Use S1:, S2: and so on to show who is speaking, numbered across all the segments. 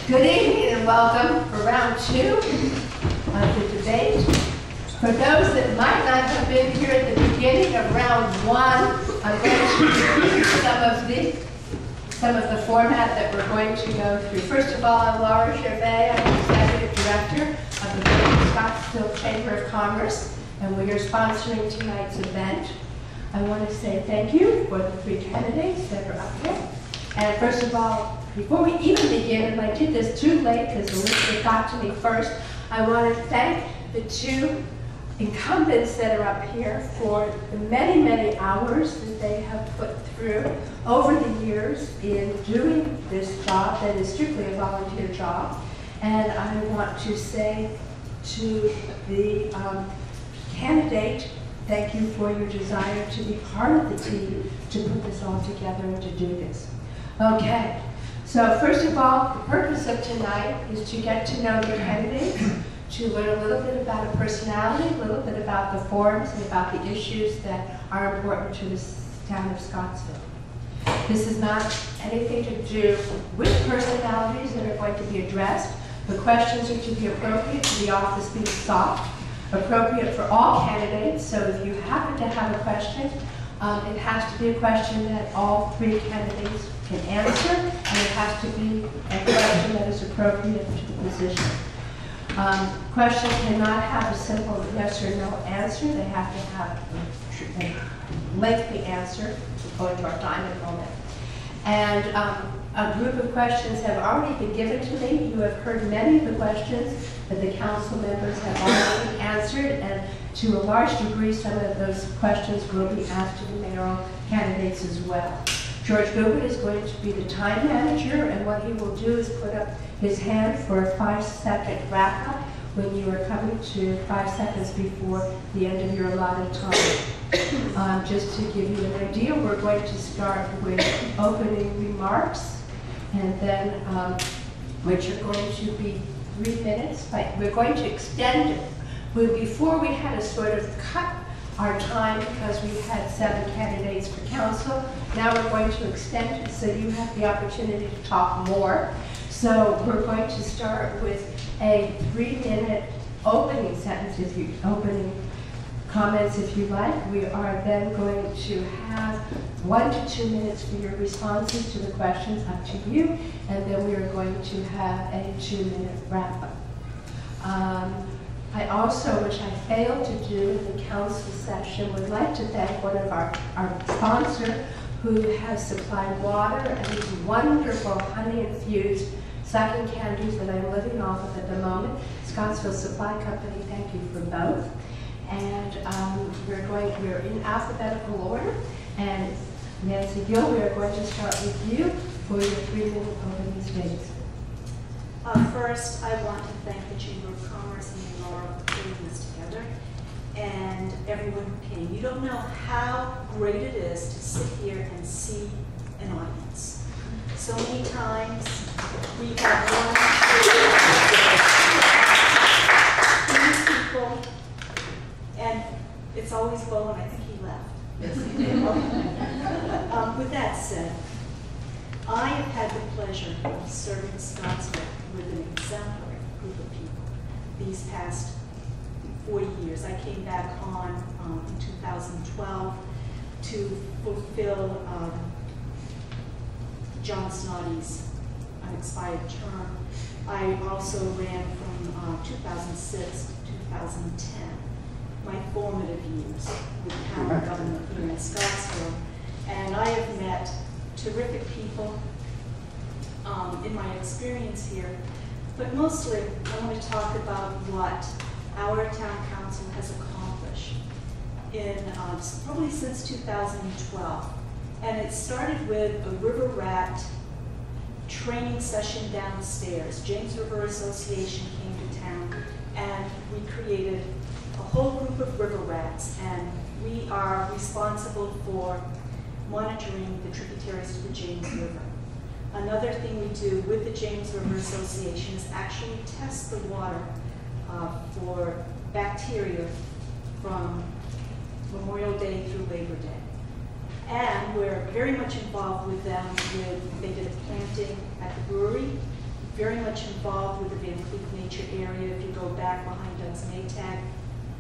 S1: Good evening and welcome for round 2 of the debate. For those that might not have been here at the beginning of round 1, I'm going to repeat some of the format that we're going to go through. First of all, I'm Laura Gervais. I'm the Executive Director of the Scottsville Chamber of Commerce, and we are sponsoring tonight's event. I want to say thank you for the 3 candidates that are up here. And first of all, before we even begin, and I did this too late because Elizabeth got to me first, I want to thank the 2 incumbents that are up here for the many, many hours that they have put through over the years in doing this job that is strictly a volunteer job. And I want to say to the candidate, thank you for your desire to be part of the team to put this all together and to do this. Okay, so first of all, the purpose of tonight is to get to know the candidates, to learn a little bit about a personality, a little bit about the forums, and about the issues that are important to the town of Scottsville. This is not anything to do with personalities that are going to be addressed. The questions are to be appropriate to the office being sought, appropriate for all candidates. So if you happen to have a question, it has to be a question that all 3 candidates can answer, and it has to be a question that is appropriate to the position. Questions cannot have a simple yes or no answer. They have to have a lengthy answer according to our time and moment. And a group of questions have already been given to me. You have heard many of the questions that the council members have already answered, and to a large degree, some of those questions will be asked to the mayoral candidates as well. George Goodwin is going to be the time manager, and what he will do is put up his hand for a 5-second wrap-up when you are coming to 5 seconds before the end of your allotted time. Just to give you an idea, we're going to start with opening remarks, and then which are going to be 3 minutes. We're going to extend it. Before we had to sort of cut our time because we had 7 candidates for council. Now we're going to extend it so you have the opportunity to talk more. So we're going to start with a 3-minute opening sentence, opening comments if you like. We are then going to have 1 to 2 minutes for your responses to the questions, up to you, and then we are going to have a 2-minute wrap-up. I also, which I failed to do in the council session, would like to thank one of our sponsor who has supplied water and these wonderful honey-infused sucking candies that I'm living off of at the moment. Scottsville Supply Company, thank you for both. And we're in alphabetical order. And Nancy Gill, we are going to start with you for your 3-minute opening statements.
S2: First, I want to thank the Chamber of Commerce and Mayoral for putting this together, and everyone who came. You don't know how great it is to sit here and see an audience. So many times we have 1, 2 people, and it's always Bo, and I think he left. Yes, he did. With that said, I have had the pleasure of serving Scottsville with an exemplary group of people these past 40 years. I came back on in 2012 to fulfill John Snoddy's unexpired term. I also ran from 2006 to 2010, my formative years with county government here in Scottsville. And I have met terrific people in my experience here, but mostly I want to talk about what our town council has accomplished in probably since 2012. And it started with a river rat training session downstairs. James River Association came to town, and we created a whole group of river rats, and we are responsible for monitoring the tributaries to the James River. Another thing we do with the James River Association is actually test the water for bacteria from Memorial Day through Labor Day. And we're very much involved with them. They did a painting at the brewery, very much involved with the Van Cleef Nature area. If you go back behind Doug's Maytag,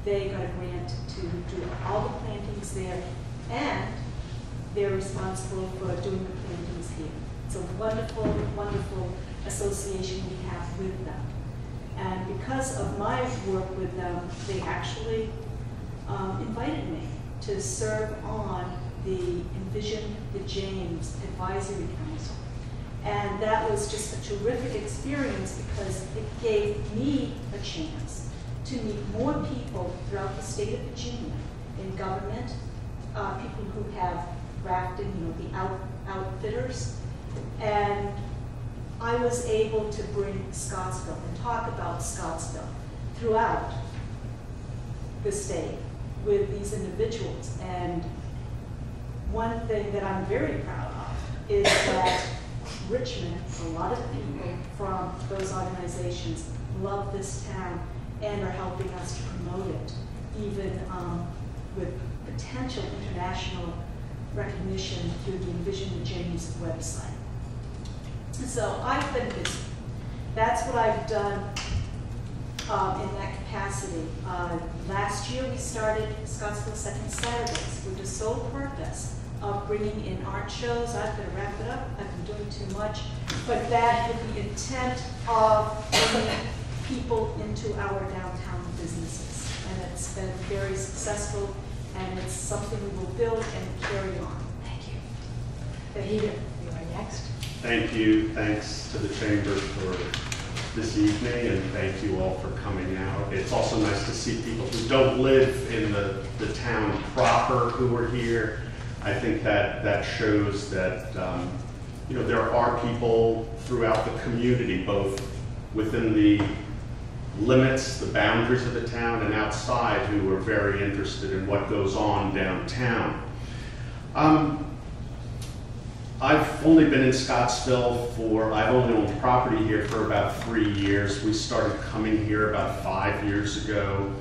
S2: they got a grant to do all the plantings there, and they're responsible for doing the plantings here. It's a wonderful, wonderful association we have with them. And because of my work with them, they actually invited me to serve on the Envision the James Advisory Council. And that was just a terrific experience because it gave me a chance to meet more people throughout the state of Virginia in government, people who have rafting, the outfitters. And I was able to bring Scottsville and talk about Scottsville throughout the state with these individuals. And one thing that I'm very proud of is that Richmond, a lot of people from those organizations love this town and are helping us to promote it, even with potential international recognition through the Envision the James website. So I've been busy. That's what I've done in that capacity. Last year we started Scottsville Second Saturdays with the sole purpose of bringing in art shows. I'm going to wrap it up. I've been doing too much. But that with the intent of bringing people into our downtown businesses. And it's been very successful, and it's something we will build and carry on.
S1: Thank you.
S2: Thank you.
S1: You are next.
S3: Thank you. Thanks to the Chamber for this evening, and thank you all for coming out. It's also nice to see people who don't live in the town proper who are here. I think that shows that there are people throughout the community, both within the limits, the boundaries of the town, and outside, who are very interested in what goes on downtown. I've only been in Scottsville I've only owned property here for about 3 years. We started coming here about 5 years ago.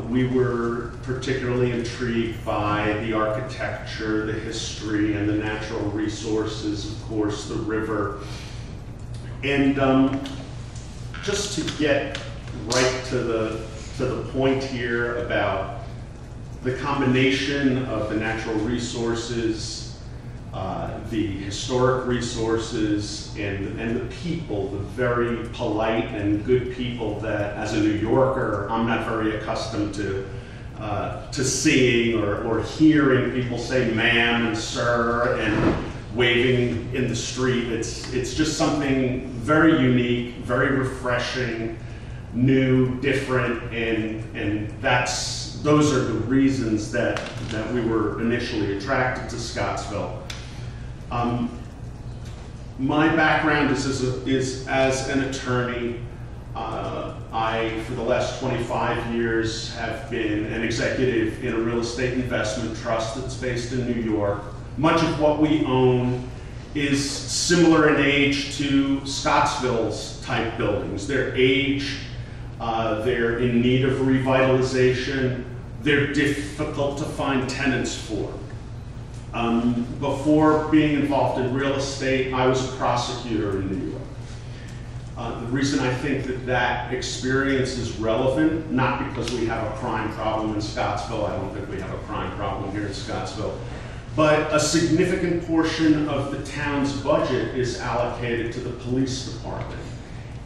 S3: We were particularly intrigued by the architecture, the history, and the natural resources, of course, the river. And just to get right to the point here about the combination of the natural resources, the historic resources, and the people, the very polite and good people that, as a New Yorker, I'm not very accustomed to seeing or hearing people say ma'am and sir and waving in the street. It's just something very unique, very refreshing, new, different, and those are the reasons that we were initially attracted to Scottsville. My background is as an attorney. I, for the last 25 years, have been an executive in a real estate investment trust that's based in New York. Much of what we own is similar in age to Scottsville's type buildings. They're aged, they're in need of revitalization, they're difficult to find tenants for. Before being involved in real estate, I was a prosecutor in New York. The reason I think that experience is relevant, not because we have a crime problem in Scottsville, I don't think we have a crime problem here in Scottsville, but a significant portion of the town's budget is allocated to the police department.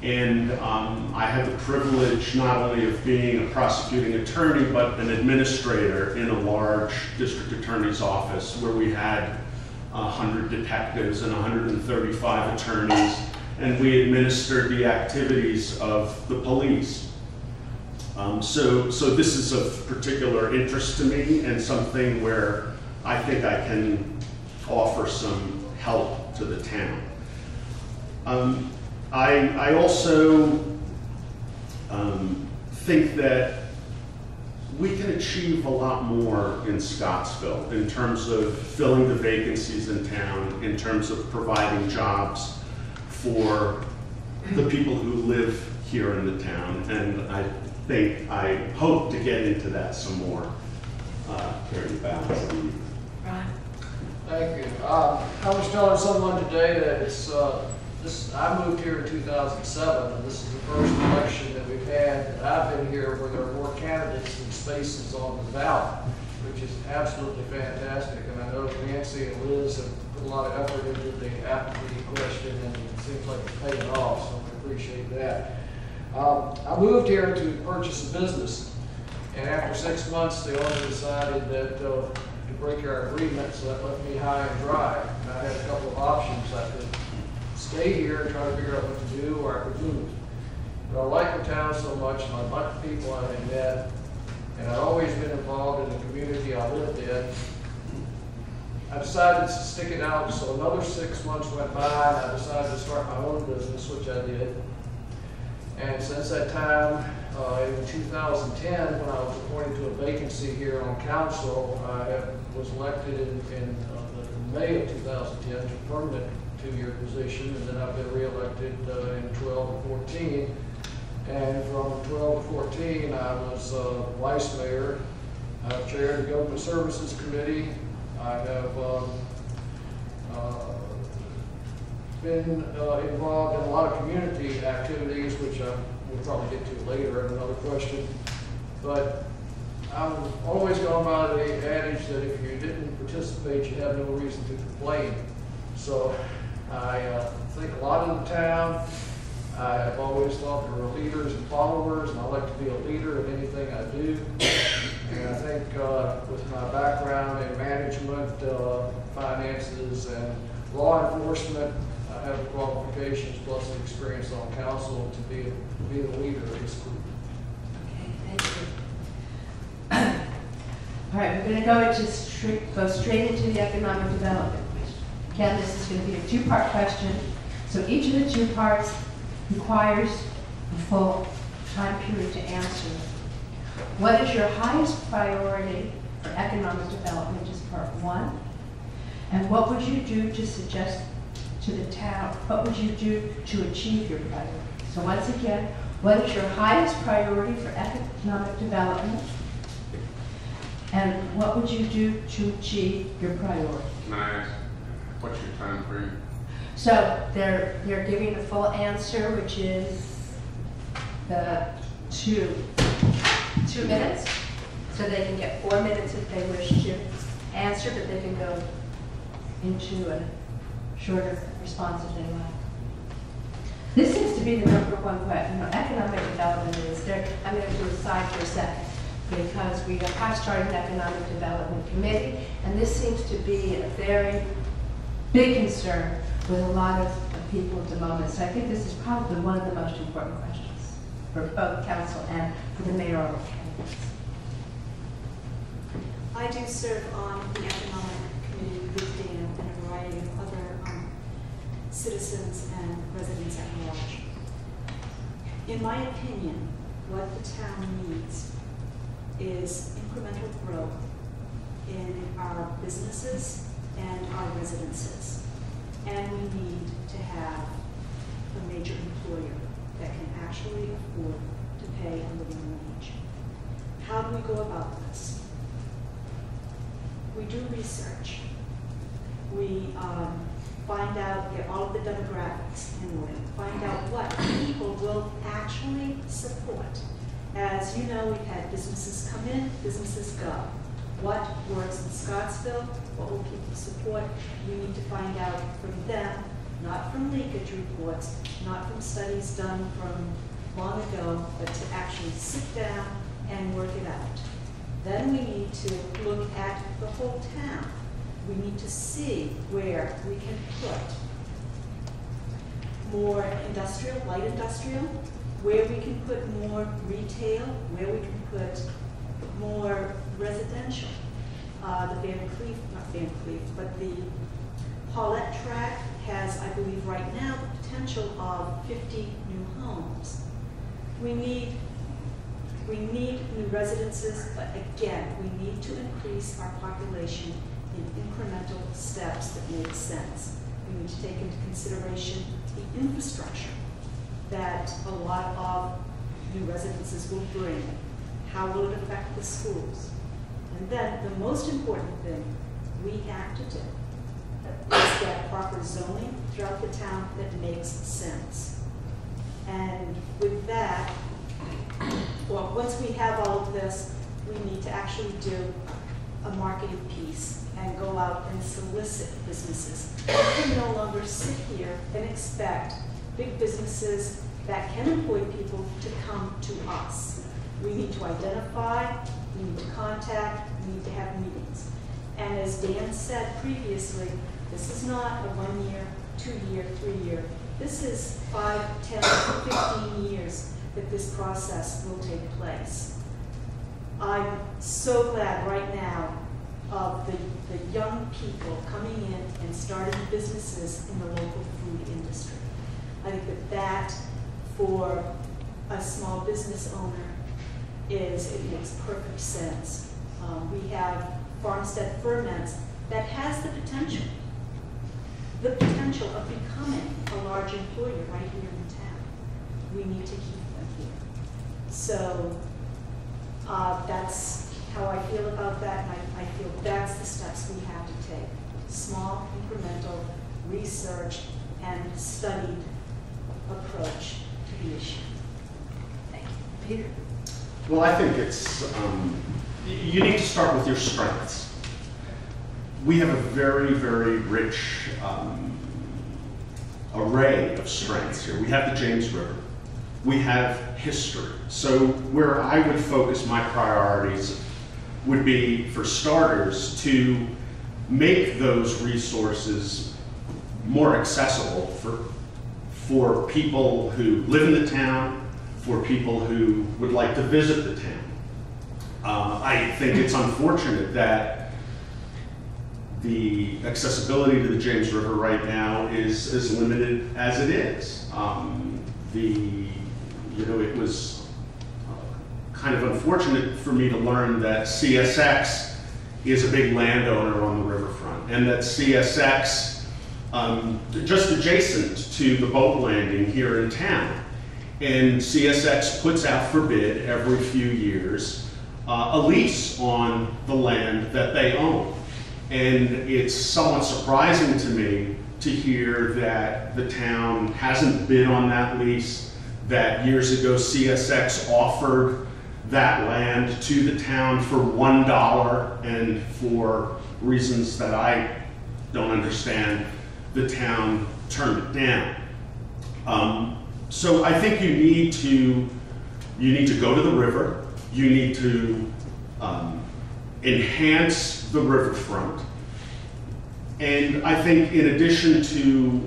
S3: And I had the privilege not only of being a prosecuting attorney, but an administrator in a large district attorney's office where we had 100 detectives and 135 attorneys, and we administered the activities of the police. So this is of particular interest to me and something where I think I can offer some help to the town. I also think that we can achieve a lot more in Scottsville in terms of filling the vacancies in town, in terms of providing jobs for the people who live here in the town. And I hope to get into that some more during the balance of the evening.
S1: Ron?
S4: Thank you. I was telling someone today that I moved here in 2007, and this is the first election that we've had that I've been here where there are more candidates than spaces on the ballot, which is absolutely fantastic. And I know Nancy and Liz have put a lot of effort into the aptitude question, and it seems like it's paying off, so we appreciate that. I moved here to purchase a business, and after 6 months, the owner decided that to break our agreement, so that left me high and dry. And I had a couple of options. I could stay here and try to figure out what to do, or I could move. But I like the town so much, and I like the people I had met, and I'd always been involved in the community I lived in. I decided to stick it out, so another 6 months went by, and I decided to start my own business, which I did. And since that time, in 2010, when I was appointed to a vacancy here on council, I was elected in May of 2010 to a permanent 2-year position, and then I've been re-elected in 12 to 14. And from 12 to 14, I was vice mayor. I've chaired the Government Services Committee. I have been involved in a lot of community activities, which we'll probably get to later in another question. But I've always gone by the adage that if you didn't participate, you have no reason to complain. So I think a lot of the town. I have always thought there were leaders and followers, and I like to be a leader in anything I do. And I think with my background in management, finances, and law enforcement, I have the qualifications plus the experience on council to be the leader of this group.
S1: Okay, thank you. All right, we're going to go straight into the economic development question. Again, this is going to be a 2-part question. So each of the 2 parts requires a full time period to answer. What is your highest priority for economic development is part 1. And what would you do to suggest to the town, what would you do to achieve your priority? So once again, what is your highest priority for economic development? And what would you do to achieve your priority?
S5: Can I ask, what's your time frame?
S1: So they're giving the full answer, which is the 2 minutes. So they can get 4 minutes if they wish to answer, but they can go into a shorter response if they like. This seems to be the #1 question. Economic development is there. I'm going to do a side for a second because we have started an economic development committee, and this seems to be a very big concern with a lot of people at the moment. So I think this is probably one of the most important questions for both council and for the mayoral candidates.
S2: I do serve on the economic committee with Dan and a variety of other citizens and residents at large. In my opinion, what the town needs is incremental growth in our businesses and our residences. And we need to have a major employer that can actually afford to pay a living wage. How do we go about this? We do research. We find out, get all of the demographics in order, find out what people will actually support. As you know, we've had businesses come in, businesses go. What works in Scottsville? What will people support? We need to find out from them, not from leakage reports, not from studies done from long ago, but to actually sit down and work it out. Then we need to look at the whole town. We need to see where we can put more industrial, light industrial, where we can put more retail, where we can put more residential. The Van Cleef, not Van Cleef, but the Paulette tract has, I believe right now, the potential of 50 new homes. We need new residences, but again, we need to increase our population in incremental steps that make sense. We need to take into consideration the infrastructure that a lot of new residences will bring. How will it affect the schools? And then the most important thing we have to do is get proper zoning throughout the town that makes sense. And with that, well, once we have all of this, we need to actually do a marketing piece and go out and solicit businesses. We can no longer sit here and expect big businesses that can employ people to come to us. We need to identify, we need to contact, we need to have meetings. And as Dan said previously, this is not a 1 year, 2 year, 3 year. This is 5, 10, 15 years that this process will take place. I'm so glad right now of the young people coming in and starting businesses in the local food industry. I think that for a small business owner it makes perfect sense. We have Farmstead Ferments that has the potential of becoming a large employer right here in town. We need to keep them here. So that's how I feel about that, and I feel that's the steps we have to take. Small, incremental, research, and studied approach to the issue.
S1: Thank you. Peter?
S3: Well, I think it's, you need to start with your strengths. We have a very, very rich array of strengths here. We have the James River. We have history. So where I would focus my priorities would be, for starters, to make those resources more accessible for people who live in the town, for people who would like to visit the town. I think it's unfortunate that the accessibility to the James River right now is as limited as it is. It was kind of unfortunate for me to learn that CSX is a big landowner on the riverfront, and that CSX, just adjacent to the boat landing here in town, and CSX puts out for bid every few years a lease on the land that they own. And it's somewhat surprising to me to hear that the town hasn't bid on that lease, that years ago CSX offered that land to the town for $1, and for reasons that I don't understand, the town turned it down. So I think you need to go to the river, you need to enhance the riverfront, and I think in addition to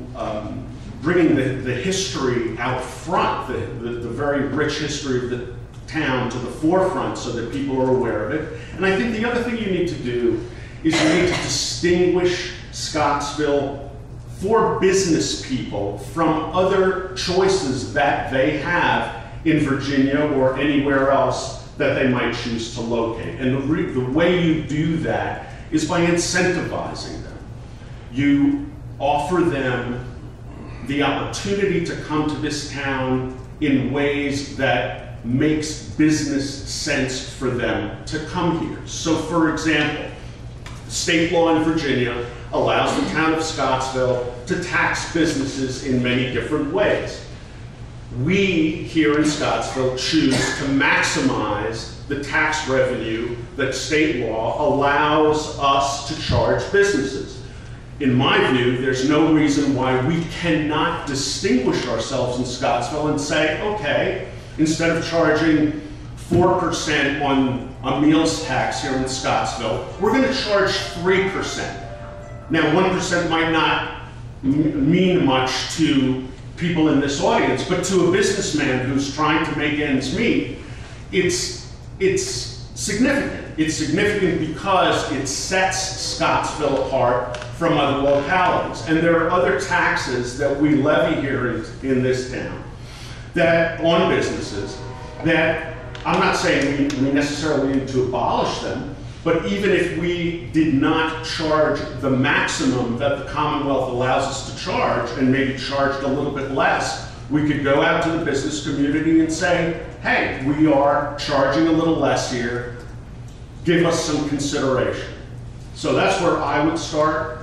S3: bringing the history out front, the very rich history of the town to the forefront so that people are aware of it. And I think the other thing you need to do is you need to distinguish Scottsville for business people from other choices that they have in Virginia or anywhere else that they might choose to locate. And the way you do that is by incentivizing them. You offer them the opportunity to come to this town in ways that makes business sense for them to come here. So for example, state law in Virginia allows the town of Scottsville to tax businesses in many different ways. We here in Scottsville choose to maximize the tax revenue that state law allows us to charge businesses. In my view, there's no reason why we cannot distinguish ourselves in Scottsville and say, okay, instead of charging 4% on a meals tax here in Scottsville, we're going to charge 3%. Now, 1% might not mean much to people in this audience, but to a businessman who's trying to make ends meet, it's significant. It's significant because it sets Scottsville apart from other localities. And there are other taxes that we levy here in this town that on businesses that I'm not saying we necessarily need to abolish them, but even if we did not charge the maximum that the Commonwealth allows us to charge, and maybe charged a little bit less, we could go out to the business community and say, hey, we are charging a little less here, give us some consideration. So that's where I would start.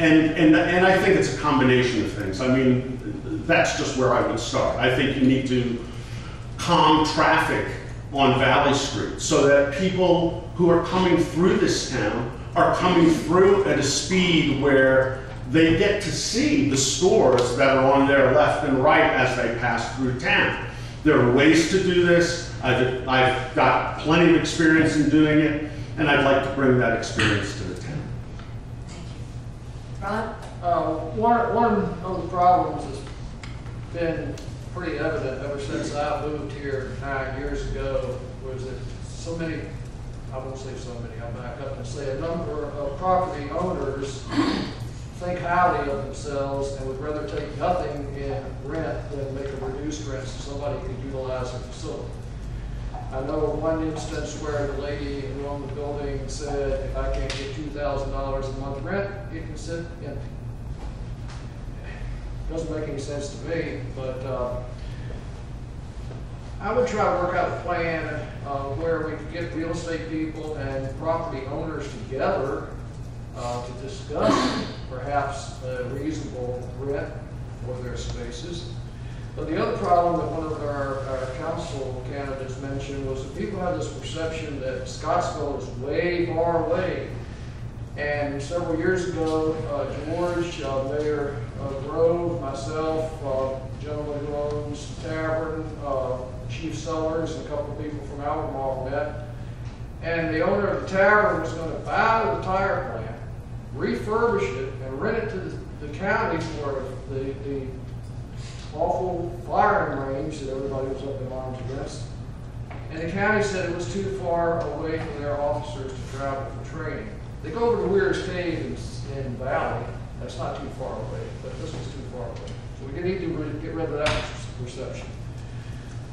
S3: And I think it's a combination of things. I mean, that's just where I would start. I think you need to calm traffic on Valley Street so that people who are coming through this town are coming through at a speed where they get to see the stores that are on their left and right as they pass through town. There are ways to do this. I've got plenty of experience in doing it, and I'd like to bring that experience to the town.
S1: Ron?
S4: One of the problems has been pretty evident ever since I moved here 9 years ago was that so many, I won't say so many, I'll back up and say a number of property owners think highly of themselves and would rather take nothing in rent than make a reduced rent so somebody could utilize their facility. I know of one instance where the lady who owned the building said, if I can't get $2,000 a month rent, it can sit empty. Doesn't make any sense to me, but I would try to work out a plan where we could get real estate people and property owners together to discuss perhaps a reasonable rent for their spaces. But the other problem that one of our council candidates mentioned was that people have this perception that Scottsville is way far away. And several years ago, George, Mayor Grove, myself, gentleman who owns the tavern, Chief Sellers, and a couple of people from Albemarle met. And the owner of the tavern was going to buy the tire plant, refurbish it, and rent it to the county for the awful firing range that everybody was up in arms against. And the county said it was too far away for their officers to travel for training. They go over to Weir's Cave in Valley. That's not too far away, but this was too far away. So we need to get rid of that perception.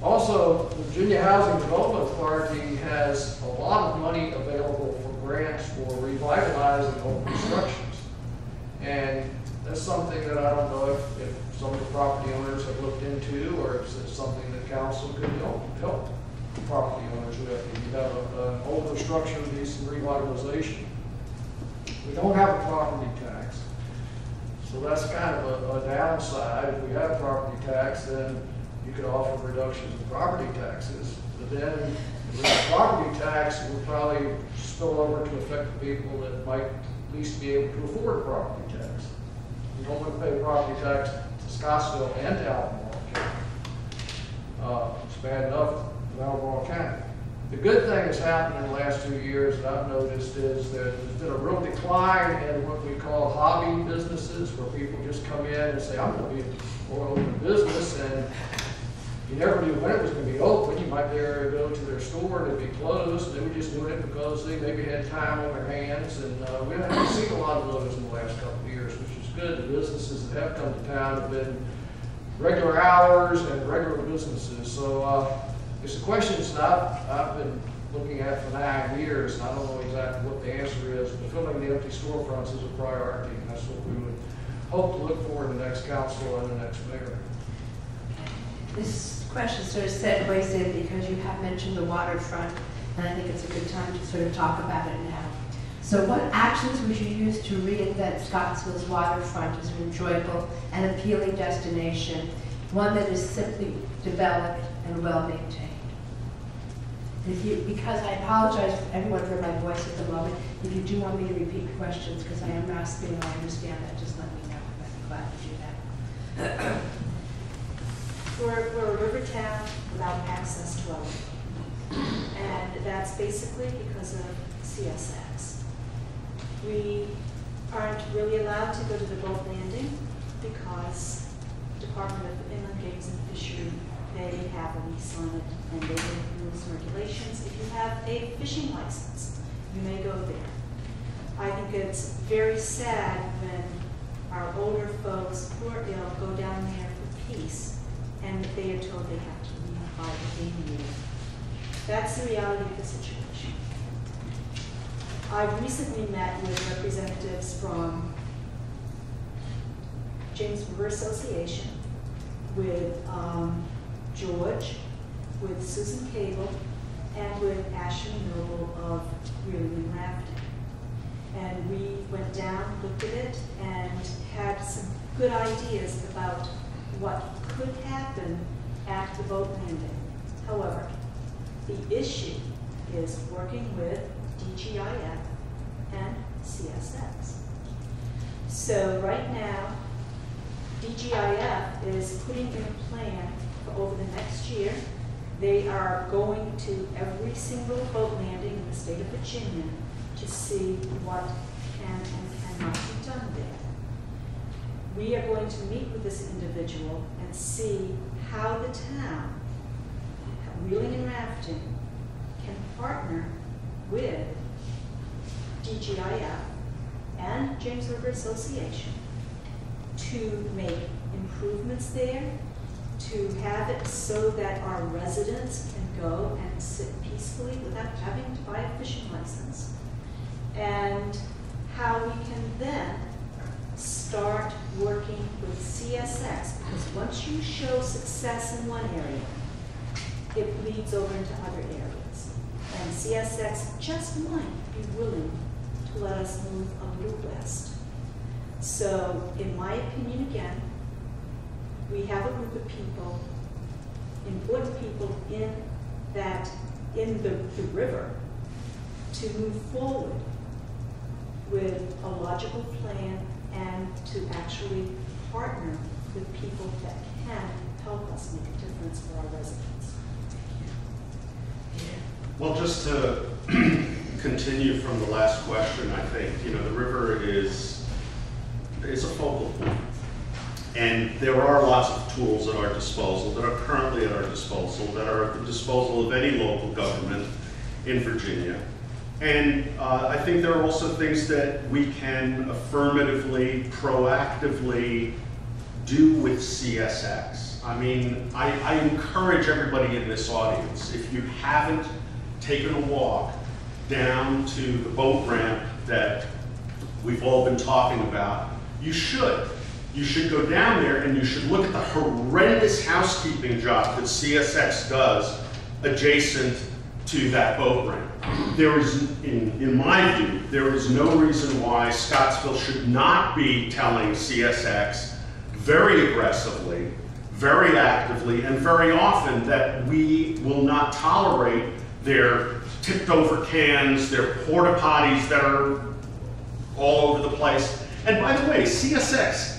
S4: Also, the Virginia Housing Development Authority has a lot of money available for grants for revitalizing old constructions. And that's something that I don't know if some of the property owners have looked into, or if it's something that council could help property owners with. If you have an older structure that needs some revitalization. We don't have a property tax, so that's kind of a downside. If we have property tax, then you could offer reductions in property taxes. But then with the property tax, it would probably spill over to affect the people that might at least be able to afford a property tax. You don't want to pay property tax to Scottsville and to Albemarle County. It's bad enough in Albemarle County. The good thing that's happened in the last 2 years that I've noticed is that there's been a real decline in what we call hobby businesses, where people just come in and say, I'm going to be open a business, and you never knew when it was going to be open. You might dare go to their store and it'd be closed. They were just doing it because they maybe had time on their hands, and we haven't seen a lot of those in the last couple of years, which is good. The businesses that have come to town have been regular hours and regular businesses. So it's a question that I've been looking at for 9 years, and I don't know exactly what the answer is, but filling the empty storefronts is a priority, and that's what we would hope to look for in the next council and the next mayor.
S1: This question sort of segues in because you have mentioned the waterfront, and I think it's a good time to sort of talk about it now. So what actions would you use to reinvent Scottsville's waterfront as an enjoyable and appealing destination, one that is simply developed and well-maintained? Because I apologize for everyone for my voice at the moment. If you do want me to repeat questions, because I am rasping and I understand that, just let me know. I'd be glad to do that.
S2: We're a river town without access to our river. And that's basically because of CSX. We aren't really allowed to go to the boat landing because the Department of Inland Games and Fisheries, they have a lease on it, and they have rules and regulations. If you have a fishing license, you may go there. I think it's very sad when our older folks who are ill go down there for peace, and they are told they have to leave by the game meeting. That's the reality of the situation. I've recently met with representatives from James River Association, with George, with Susan Cable, and with Ashley Noble of Really Rafting. And we went down, looked at it, and had some good ideas about what could happen at the boat landing. However, the issue is working with DGIF and CSX. So right now, DGIF is putting in a plan for over the next year. They are going to every single boat landing in the state of Virginia to see what can and cannot be done there. We are going to meet with this individual and see how the town, Wheeling and Rafting, can partner with DGIF and James River Association to make improvements there, to have it so that our residents can go and sit peacefully without having to buy a fishing license. And how we can then start working with CSX, because once you show success in one area, it bleeds over into other areas. And CSX just might be willing to let us move a little west. So, in my opinion, again, we have a group of people, important people in the river, to move forward with a logical plan and to actually partner with people that can help us make a difference for our residents.
S3: Well, just to continue from the last question, I think, the river is a focal point. And there are lots of tools at our disposal that are currently at our disposal, that are at the disposal of any local government in Virginia. And I think there are also things that we can affirmatively, proactively do with CSX. I mean, I encourage everybody in this audience, if you haven't taken a walk down to the boat ramp that we've all been talking about, you should. You should go down there and you should look at the horrendous housekeeping job that CSX does adjacent to that boat ramp. There is, in my view, there is no reason why Scottsville should not be telling CSX very aggressively, very actively, and very often that we will not tolerate their tipped over cans, their porta potties that are all over the place. And by the way, CSX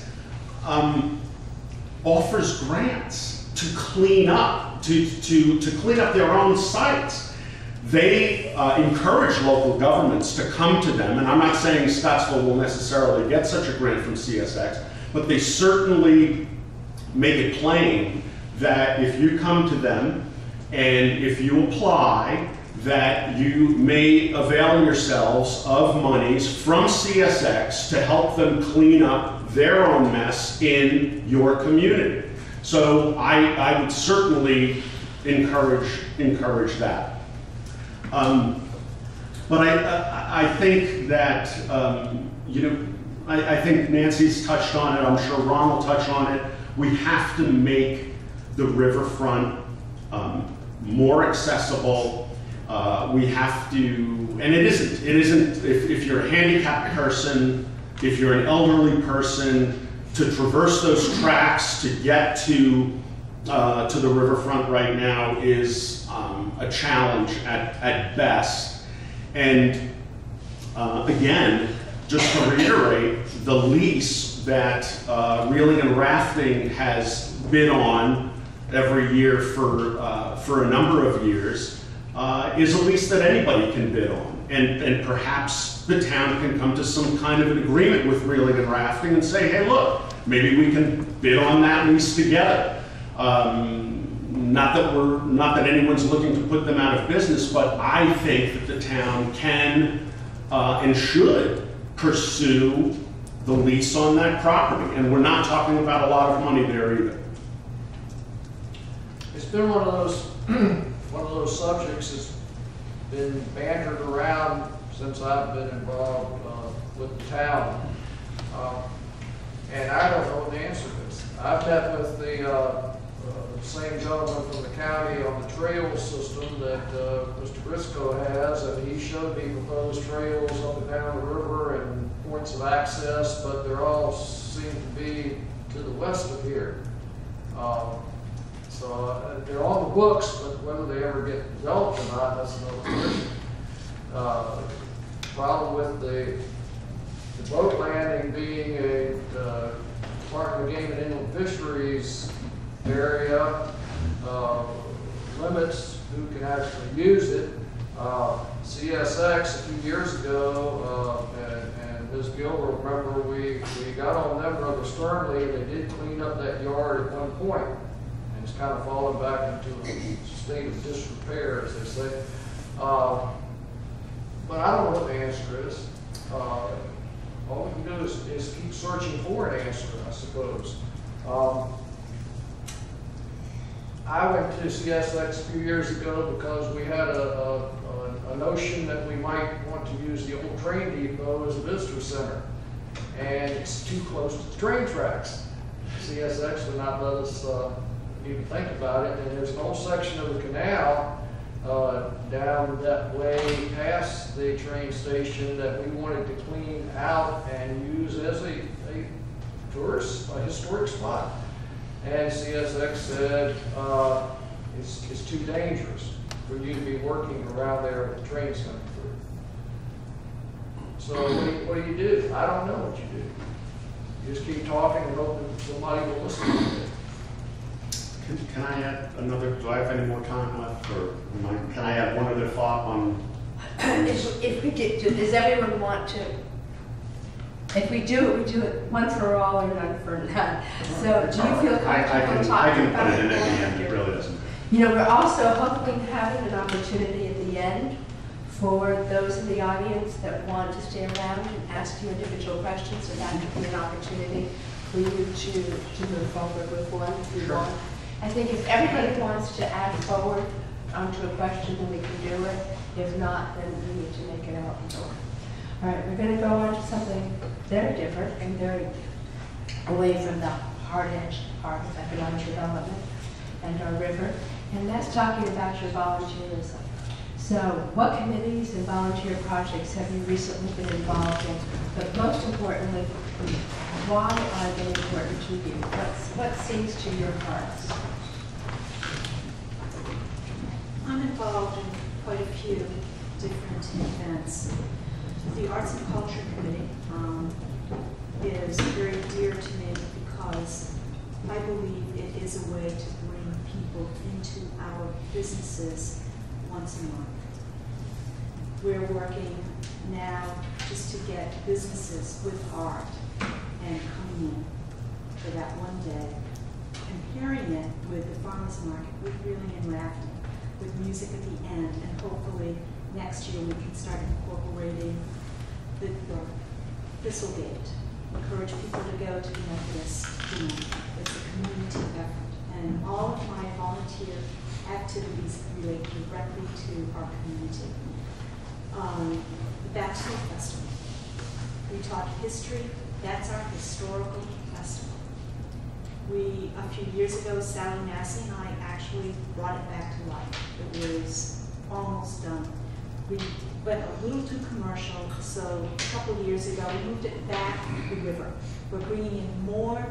S3: offers grants to clean up, to clean up their own sites. They encourage local governments to come to them, and I'm not saying Scottsville will necessarily get such a grant from CSX, but they certainly make it plain that if you come to them and if you apply, that you may avail yourselves of monies from CSX to help them clean up their own mess in your community. So I would certainly encourage that. But I think that, I think Nancy's touched on it, I'm sure Ron will touch on it. We have to make the riverfront more accessible. We have to, and it isn't, if you're a handicapped person, if you're an elderly person, to traverse those tracks to get to the riverfront right now is a challenge at best. And again, just to reiterate, the lease that Wheeling and Rafting has bid on every year for a number of years is a lease that anybody can bid on. And perhaps the town can come to some kind of an agreement with Wheeling and Rafting and say, hey, look, maybe we can bid on that lease together. Not that anyone's looking to put them out of business, but I think that the town can and should pursue the lease on that property. And we're not talking about a lot of money there either.
S4: It's been one of those subjects that's been bantered around since I've been involved with the town. And I don't know what the answer is. I've met with the the same gentleman from the county on the trail system that Mr. Briscoe has, and he showed me proposed trails up and down the river and points of access, but they're all seem to be to the west of here. So they're on the books, but whether they ever get developed or not, that's another question. Problem with the boat landing being a Department of Game and Inland Fisheries area, limits who can actually use it. CSX a few years ago, and Ms. Gill will remember, we got on them rather sternly, and they did clean up that yard at one point, and it's kind of fallen back into a state of disrepair, as they say. But I don't know what the answer is. All we can do is keep searching for an answer, I suppose. I went to CSX a few years ago because we had a notion that we might want to use the old train depot as a visitor center. And it's too close to the train tracks. CSX would not let us even think about it. And there's an old section of the canal down that way past the train station that we wanted to clean out and use as a tourist, a historic spot. And CSX said it's too dangerous for you to be working around there with the trains coming through. So what do you do? I don't know what you do. You just keep talking and hope that somebody will listen to you.
S3: Can I add another, do I have any more time left, or can I add one other thought on?
S1: If we get to, does everyone want to? If we do it one for all or none for none. So do you feel comfortable talking
S3: I can
S1: about
S3: put it in at the end, it really doesn't.
S1: You know, we're also hoping having an opportunity at the end for those in the audience that want to stay around and ask you individual questions, so that could be an opportunity for you to move forward with one if you want. I think if everybody wants to add forward onto a question, then we can do it. If not, then we need to make it out the door. All right, we're going to go on to something very different and very away from the hard-edged part of economic development and our river, and that's talking about your volunteerism. So what committees and volunteer projects have you recently been involved in? But most importantly, why are they important to you? What sings to your hearts?
S2: I'm involved in quite a few different events. The Arts and Culture Committee is very dear to me because I believe it is a way to bring people into our businesses once a month. We're working now just to get businesses with art and coming in for that one day, comparing it with the farmers market, with reeling and rafting, with music at the end, and hopefully next year we can start incorporating the Thistlegate. Encourage people to go to the Methodist dinner. It's a community effort, and all of my volunteer activities relate directly to our community. The Backstory Festival. We talk history. That's our historical festival. A few years ago, Sally Massey and I actually brought it back to life. It was almost done. We went a little too commercial, so a couple of years ago, we moved it back to the river. We're bringing in more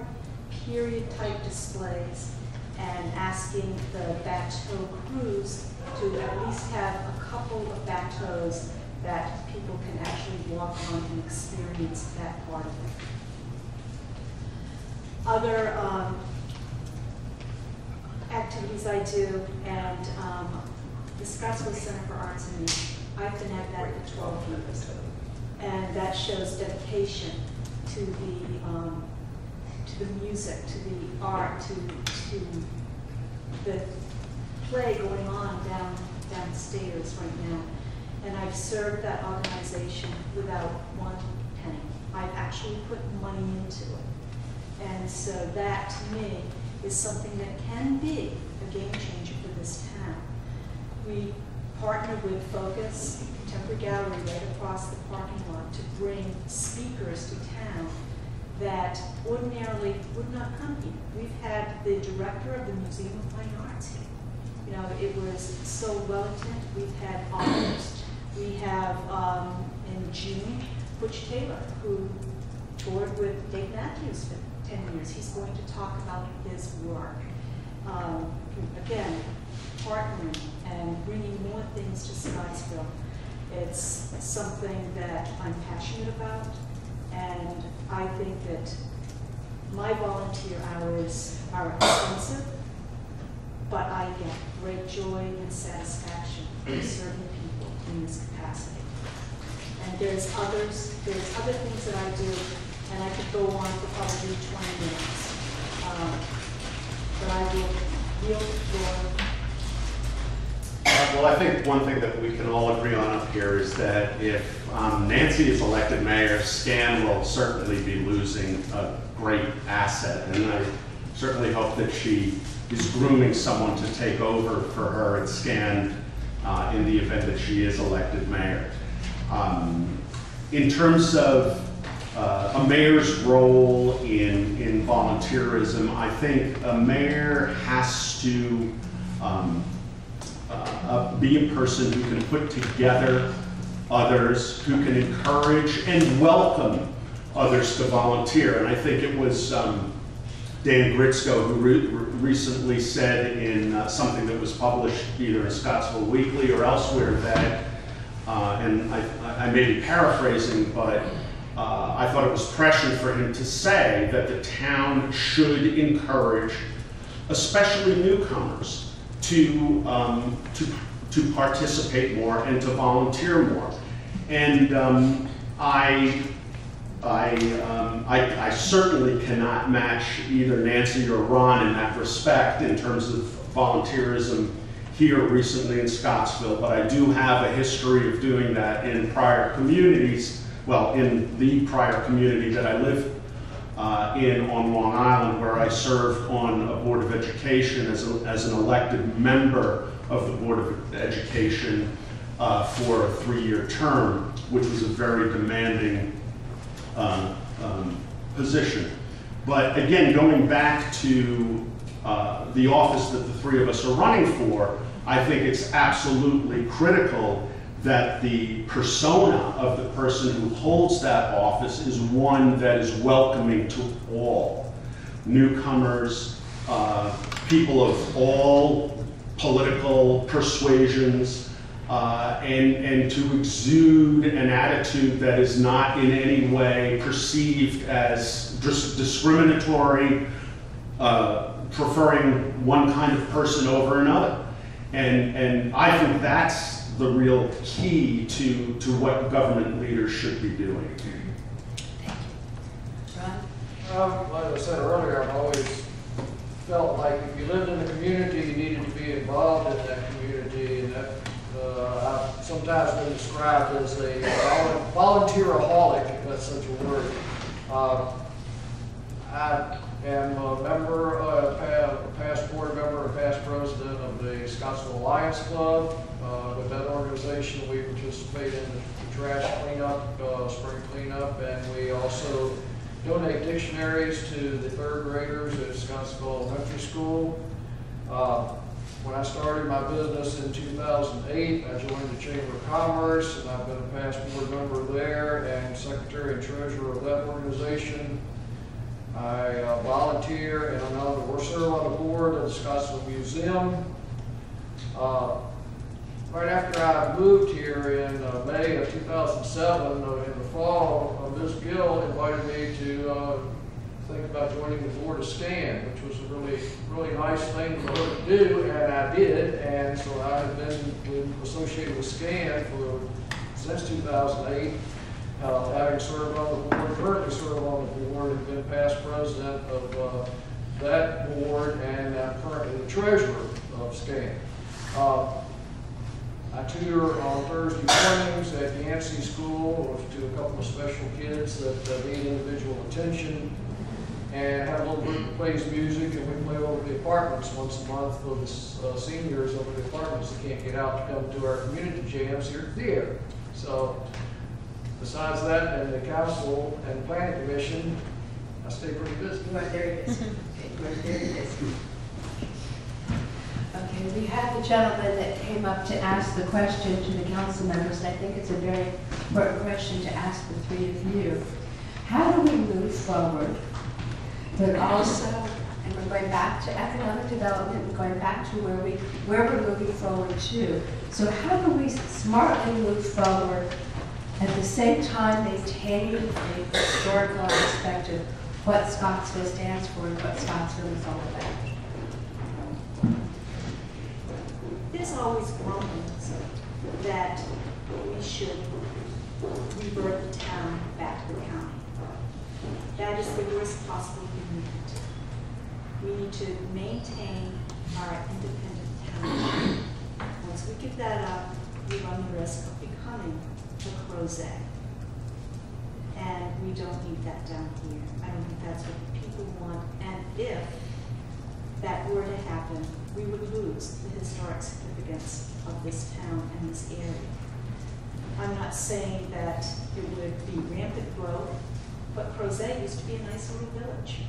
S2: period-type displays and asking the bateau crews to at least have a couple of bateaus that people can actually walk on and experience that part of it. Other activities I do, and the Scottsville Center for Arts and Music. I've been at that for 12 years, and that shows dedication to the music, to the art, to the play going on downstairs right now. And I've served that organization without one penny. I've actually put money into it. And so that, to me, is something that can be a game changer for this town. We partner with Focus, Contemporary Gallery right across the parking lot to bring speakers to town that ordinarily would not come here. We've had the director of the Museum of Fine Arts here. You know, it was so well attended. We've had authors. We have, in June, Butch Taylor, who toured with Dave Matthews for 10 years. He's going to talk about his work. Again, partnering and bringing more things to Scottsville. It's something that I'm passionate about, and I think that my volunteer hours are expensive, but I get great joy and satisfaction from serving people in this capacity. And there's other things that I do, and I could go on for probably 20 minutes. But I will yield the floor.
S3: Well, I think one thing that we can all agree on up here is that if Nancy is elected mayor, SCAN will certainly be losing a great asset. And I certainly hope that she is grooming someone to take over for her at SCAN in the event that she is elected mayor. In terms of a mayor's role in volunteerism, I think a mayor has to be a person who can put together others, who can encourage and welcome others to volunteer. And I think it was Dan Gritzko who recently said in something that was published either in Scottsville Weekly or elsewhere that, and I may be paraphrasing, but I thought it was prescient for him to say that the town should encourage, especially newcomers, to participate more and to volunteer more. And I certainly cannot match either Nancy or Ron in that respect in terms of volunteerism here recently in Scottsville, but I do have a history of doing that in prior communities, well, in the prior community that I lived in on Long Island, where I served on a Board of Education as an elected member of the Board of Education for a 3-year term, which was a very demanding position. But again, going back to the office that the three of us are running for, I think it's absolutely critical that the persona of the person who holds that office is one that is welcoming to all. Newcomers, people of all political persuasions, and to exude an attitude that is not in any way perceived as discriminatory, preferring one kind of person over another. And I think that's the real key to what government leaders should be doing.
S4: Like I said earlier, I've always felt like if you lived in the community, you needed to be involved in that community, and that I've sometimes been described as a volunteeraholic, if that's such a word. I am a member, a past board member, and past president of the Scottsville Alliance Club. With that organization, we participate in the trash cleanup, spring cleanup, and we also donate dictionaries to the 3rd graders at Scottsville Elementary School. When I started my business in 2008, I joined the Chamber of Commerce, and I've been a past board member there and secretary and treasurer of that organization. I volunteer and I'm on serve on the board of the Scottsville Museum. Right after I moved here in May of 2007, in the fall, Ms. Gill invited me to think about joining the board of SCAN, which was a really nice thing for her to do, and I did. And so I have been associated with SCAN since 2008. Having served on the board, currently serve on the board, and been past president of that board, and I'm currently the treasurer of SCAN. I tutor on Thursday mornings at Yancey School to a couple of special kids that need individual attention, and have a little group that plays music, and we play over the apartments once a month for the seniors over the apartments that can't get out to come to our community jams here at the theater. So besides that, and the council and planning commission, I stay pretty busy.
S1: You are very busy. Okay, you are very busy. Okay, we had the gentleman that came up to ask the question to the council members, and I think it's a very important question to ask the three of you. How do we move forward, but also, and we're going back to economic development, we're going back to where we're moving forward to. So how do we smartly move forward at the same time maintaining the historical aspect of what Scottsville stands for and what Scottsville is all about?
S2: There's always rumblings that we should revert the town back to the county. That is the worst possible thing we can do. We need to maintain our independent town. Once we give that up, we run the risk of becoming a crozet. And we don't need that down here. I don't think that's what people want. And if that were to happen, we would lose the historic significance of this town and this area. I'm not saying that it would be rampant growth, but Crozet used to be a nice little village.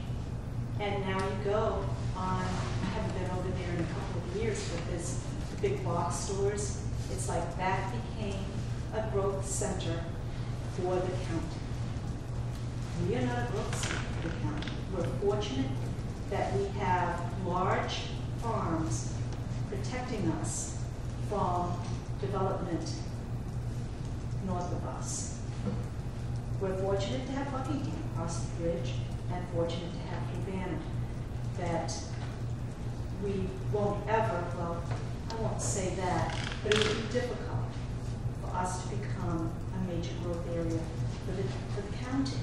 S2: And now you go on, I haven't been over there in a couple of years, but there's the big box stores. It's like that became a growth center for the county. We are not a growth center for the county. We're fortunate that we have large farms protecting us from development north of us. We're fortunate to have Buckingham across the bridge and fortunate to have Havana, that we won't ever, well, I won't say that, but it would be difficult for us to become a major growth area for the county.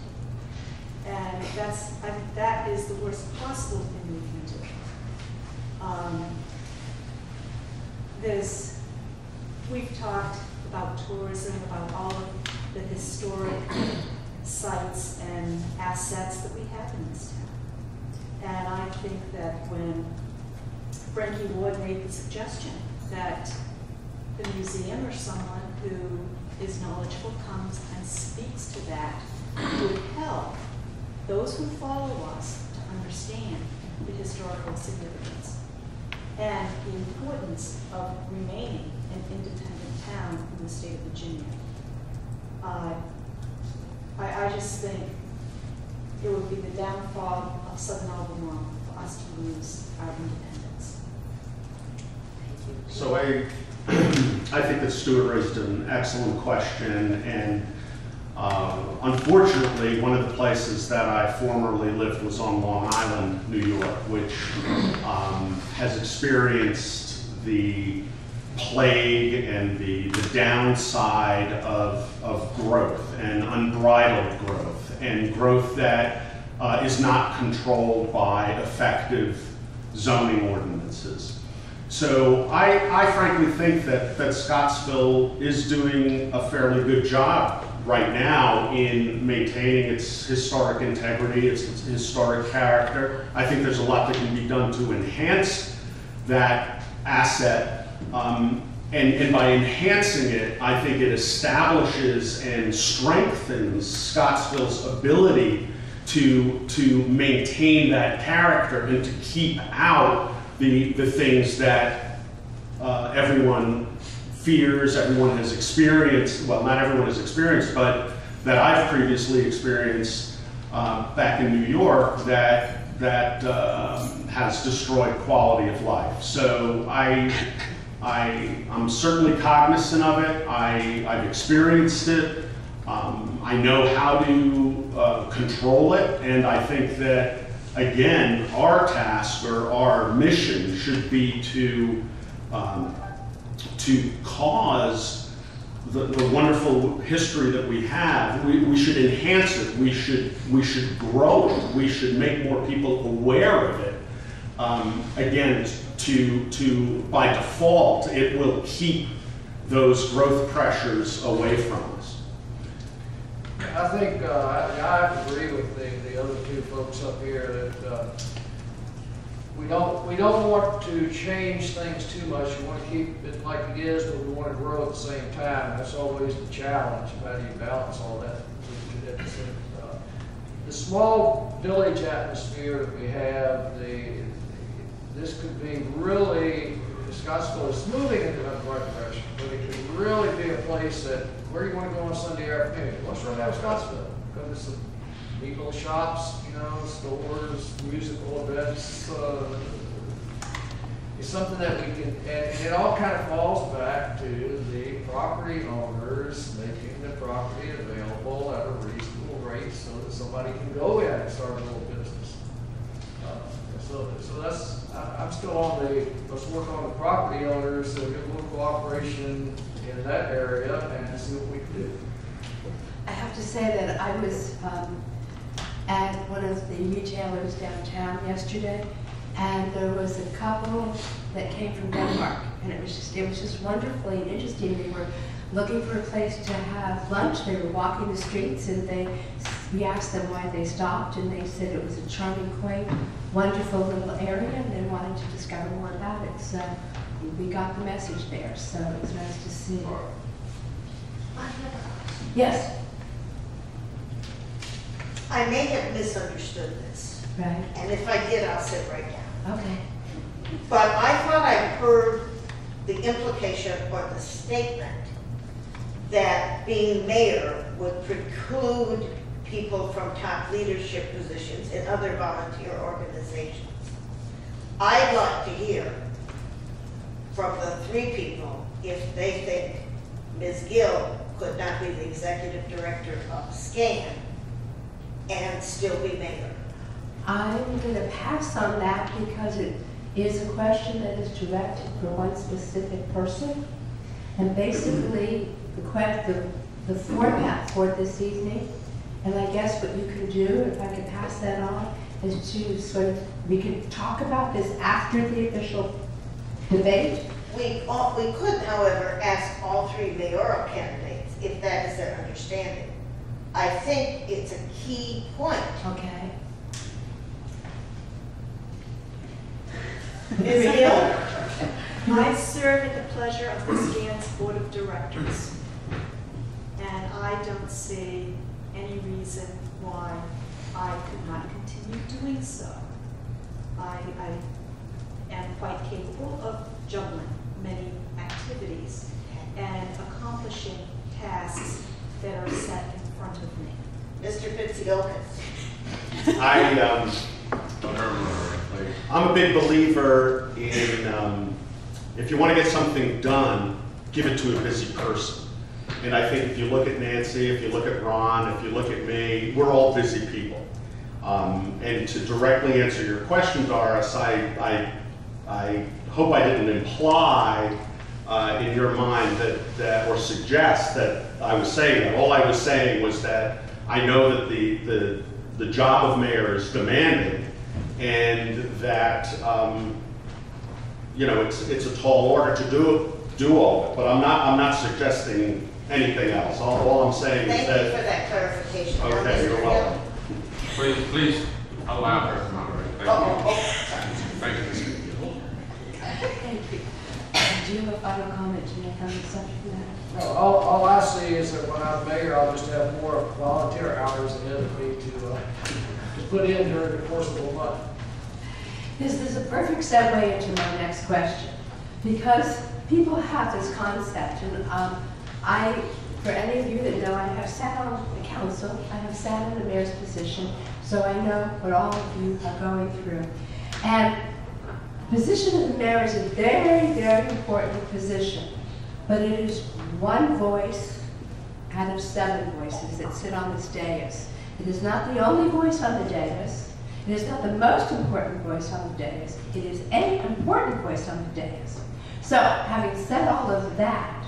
S2: And that's, I think that is the worst possible thing we can do. We've talked about tourism, about all of the historic sites and assets that we have in this town. And I think that when Frankie Ward made the suggestion that the museum or someone who is knowledgeable comes and speaks to that would help those who follow us to understand the historical significance and the importance of remaining an independent town in the state of Virginia. I just think it would be the downfall of Southern Albemarle for us to lose our independence. Thank you.
S3: So I think that Stuart raised an excellent question, and unfortunately, one of the places that I formerly lived was on Long Island, New York, which has experienced the plague and the downside of growth and unbridled growth, and growth that is not controlled by effective zoning ordinances. So I frankly think that Scottsville is doing a fairly good job right now in maintaining its historic integrity, its historic character. I think there's a lot that can be done to enhance that asset. And by enhancing it, I think it establishes and strengthens Scottsville's ability to maintain that character and to keep out the things that everyone fears, everyone has experienced, well, not everyone has experienced, but that I've previously experienced back in New York that has destroyed quality of life. So I'm certainly cognizant of it. I've experienced it. I know how to control it, and I think that, again, our task or our mission should be to cause the wonderful history that we have. We should enhance it. We should grow it. We should make more people aware of it. Again, by default, it will keep those growth pressures away from us.
S4: I think I agree with the other two folks up here that we don't want to change things too much. We want to keep it like it is, but we want to grow at the same time. That's always the challenge. How do you balance all that? the small village atmosphere that we have, this could be really, Scottsville is moving in the right direction, but it could really be a place that, where do you want to go on Sunday afternoon? What's right now in Scottsville? Go to some neat little shops, you know, stores, musical events. It's something that we can, and it all kind of falls back to the property owners making the property available at a reasonable rate so that somebody can go in and start a little business. So that's, I'm still on let's work on the property owners and get a little cooperation in that area and see what we can do.
S1: I have to say that I was at one of the retailers downtown yesterday, and there was a couple that came from Denmark, and it was just wonderfully interesting. They were looking for a place to have lunch. They were walking the streets, and we asked them why they stopped, and they said it was a charming, quaint, wonderful little area, and they wanted to discover more about it. So we got the message there. So it was nice to see. Yes.
S6: I may have misunderstood this,
S1: Right.
S6: and if I did, I'll sit right down.
S1: Okay.
S6: But I thought I heard the implication or the statement that being mayor would preclude people from top leadership positions in other volunteer organizations. I'd like to hear from the three people if they think Ms. Gill could not be the executive director of SCAN and still be mayor.
S1: I'm going to pass on that because it is a question that is directed for one specific person. And basically, the format for this evening, and I guess what you can do, if I can pass that on, is to we can talk about this after the official debate.
S6: We could, however, ask all three mayoral candidates if that is their understanding. I think it's a key point.
S1: Okay.
S6: Ms. Gill?
S2: I serve at the pleasure of the SCAN's Board of Directors, and I don't see any reason why I could not continue doing so. I am quite capable of juggling many activities and accomplishing tasks that are set in front of me.
S6: Mr. Fitziokas?
S3: I'm a big believer in if you want to get something done, give it to a busy person. And I think if you look at Nancy, if you look at Ron, if you look at me, we're all busy people. And to directly answer your question, Doris, I hope I didn't imply in your mind that or suggest that I was saying that. All I was saying was that I know that the job of mayor is demanding, and that it's a tall order to do all of it. But I'm not suggesting anything else. All I'm saying is that.
S6: Thank you for that clarification.
S3: Okay, you're welcome.
S5: Please allow her to moderate. Thank you.
S1: Thank you. Do you have a final comment to make on the subject matter?
S4: All I see is that when I'm mayor, I'll just have more volunteer hours ahead of me to put in during the course of the month.
S1: This is a perfect segue into my next question, because people have this concept, and for any of you that know, I have sat on the council, I have sat in the mayor's position, so I know what all of you are going through. And the position of the mayor is a very, very important position, but it is one voice out of 7 voices that sit on this dais. It is not the only voice on the dais. It is not the most important voice on the dais. It is an important voice on the dais. So, having said all of that,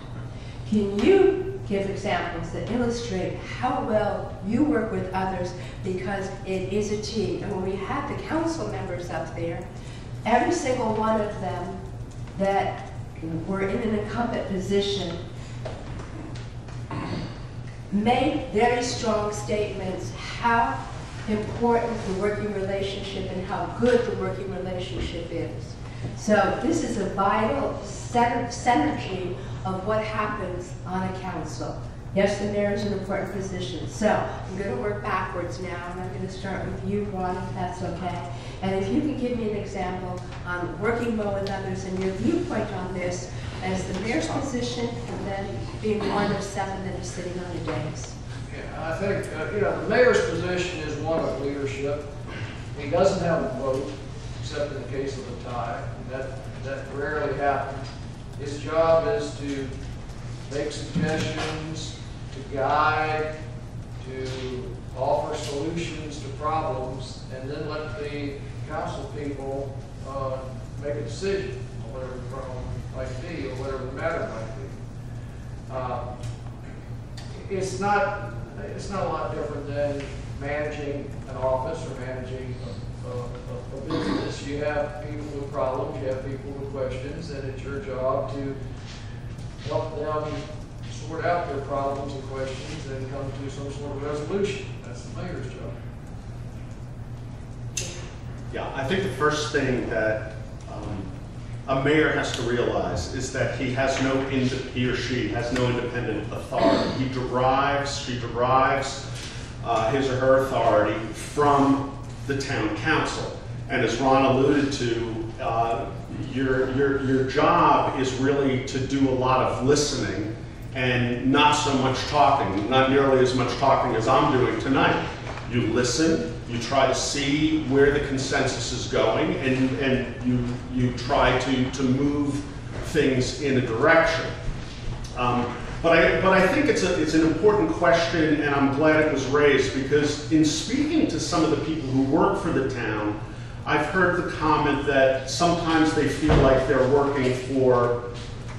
S1: can you give examples that illustrate how well you work with others, because it is a team? And when we had the council members up there, every single one of them that were in an incumbent position made very strong statements how important the working relationship and how good the working relationship is. So this is a vital synergy of what happens on a council. Yes, the mayor is an important position. So I'm going to work backwards now, and I'm going to start with you, Ron, if that's okay. And if you can give me an example on working well with others and your viewpoint on this as the mayor's position, and then being one of 7 that is sitting on a dais.
S4: Yeah, I think, the mayor's position is one of leadership. He doesn't have a vote, except in the case of a tie, and that rarely happens. His job is to make suggestions, to guide, to offer solutions to problems, and then let the council people make a decision on whatever the problem might be or whatever the matter might be. It's not a lot different than managing an office or managing a business. You have people with problems, you have people with questions, and it's your job to help them sort out their problems and questions and come to some sort of resolution. That's the mayor's job.
S3: Yeah, I think the first thing that a mayor has to realize is that he or she has no independent authority. She derives his or her authority from the town council. And as Ron alluded to, your job is really to do a lot of listening and not so much talking, not nearly as much talking as I'm doing tonight. You listen, you try to see where the consensus is going, and you try to move things in a direction. But I think it's an important question, and I'm glad it was raised, because in speaking to some of the people who work for the town, I've heard the comment that sometimes they feel like they're working for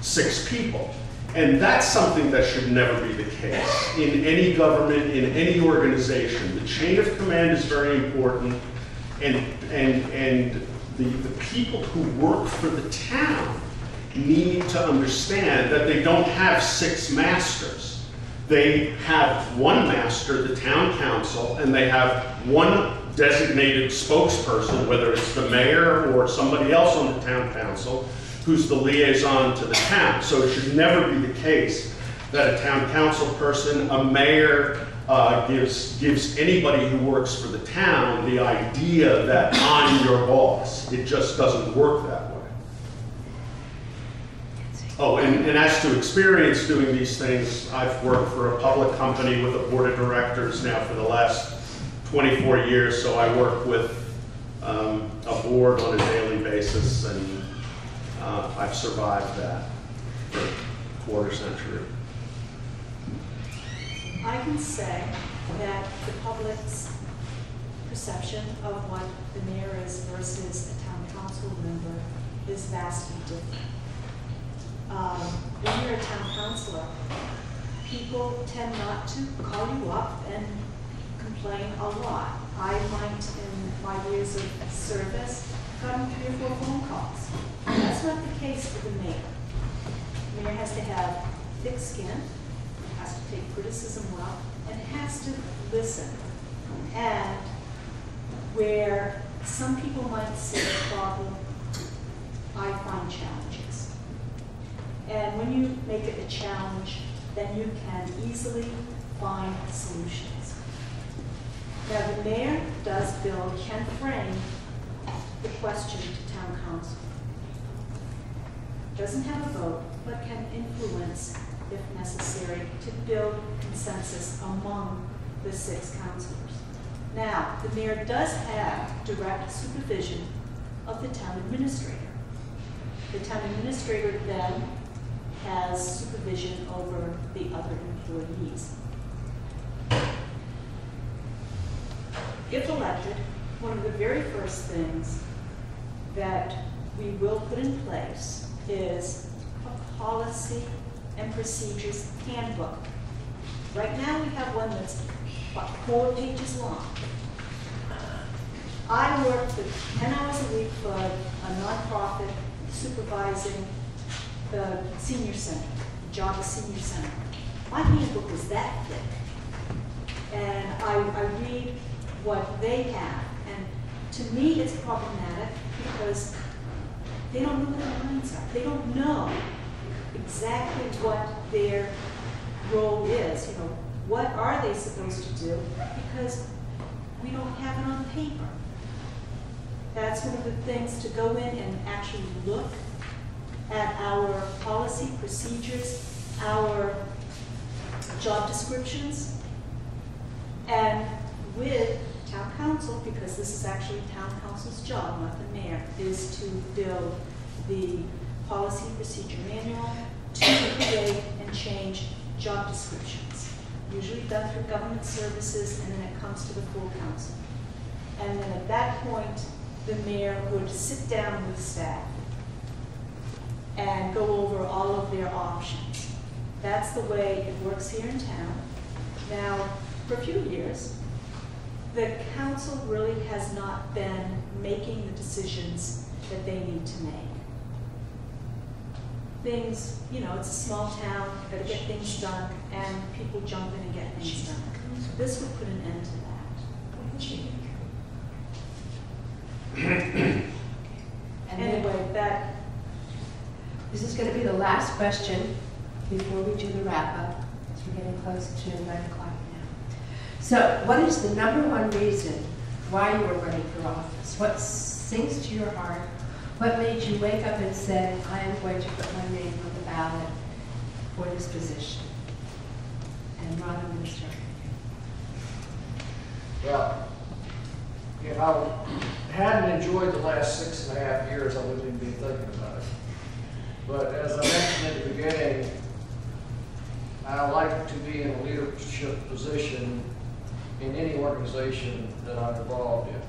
S3: 6 people. And that's something that should never be the case in any government, in any organization. The chain of command is very important, and the people who work for the town need to understand that they don't have 6 masters. They have one master, the town council, and they have one designated spokesperson, whether it's the mayor or somebody else on the town council, who's the liaison to the town. So it should never be the case that a town council person, a mayor, gives anybody who works for the town the idea that I'm your boss. It just doesn't work that way. Oh, and as to experience doing these things, I've worked for a public company with a board of directors now for the last 24 years, so I work with a board on a daily basis, and I've survived that for a quarter century.
S2: I can say that the public's perception of what the mayor is versus a town council member is vastly different. When you're a town councilor, people tend not to call you up and complain a lot. I might, in my years of service, gotten 3 or 4 phone calls. That's not the case for the mayor. The mayor has to have thick skin, has to take criticism well, and has to listen. And where some people might see a problem, I find challenges. And when you make it a challenge, then you can easily find solutions. Now, the mayor can frame the question to town council. Doesn't have a vote, but can influence, if necessary, to build consensus among the 6 councilors. Now, the mayor does have direct supervision of the town administrator. The town administrator then has supervision over the other employees. If elected, one of the very first things that we will put in place is a policy and procedures handbook. Right now we have one that's about 4 pages long. I work for 10 hours a week for a nonprofit supervising the senior center, the job of senior center. My handbook is that thick. And I read what they have. And to me it's problematic because they don't know what their minds are. They don't know exactly what their role is. You know, what are they supposed to do? Because we don't have it on paper. That's one of the things, to go in and actually look at our policy procedures, our job descriptions, and with town council, because this is actually town council's job, not the mayor, is to build the policy procedure manual to create and change job descriptions, usually done through government services, and then it comes to the full council. And then at that point, the mayor would sit down with staff and go over all of their options. That's the way it works here in town. Now, for a few years, the council really has not been making the decisions that they need to make. Things, you know, it's a small town, gotta get things done, and people jump in and get things done. So this would put an end to that. Anyway, that,
S1: This is going to be the last question before we do the wrap-up, because we're getting close to 9 o'clock now. So what is the #1 reason why you were running for office? What sings to your heart? What made you wake up and say, I am going to put my name on the ballot for this position? And Ron, I'm going to start with you.
S4: Well, if I hadn't enjoyed the last 6.5 years, I wouldn't even be thinking about it. But as I mentioned at the beginning, I like to be in a leadership position in any organization that I'm involved in.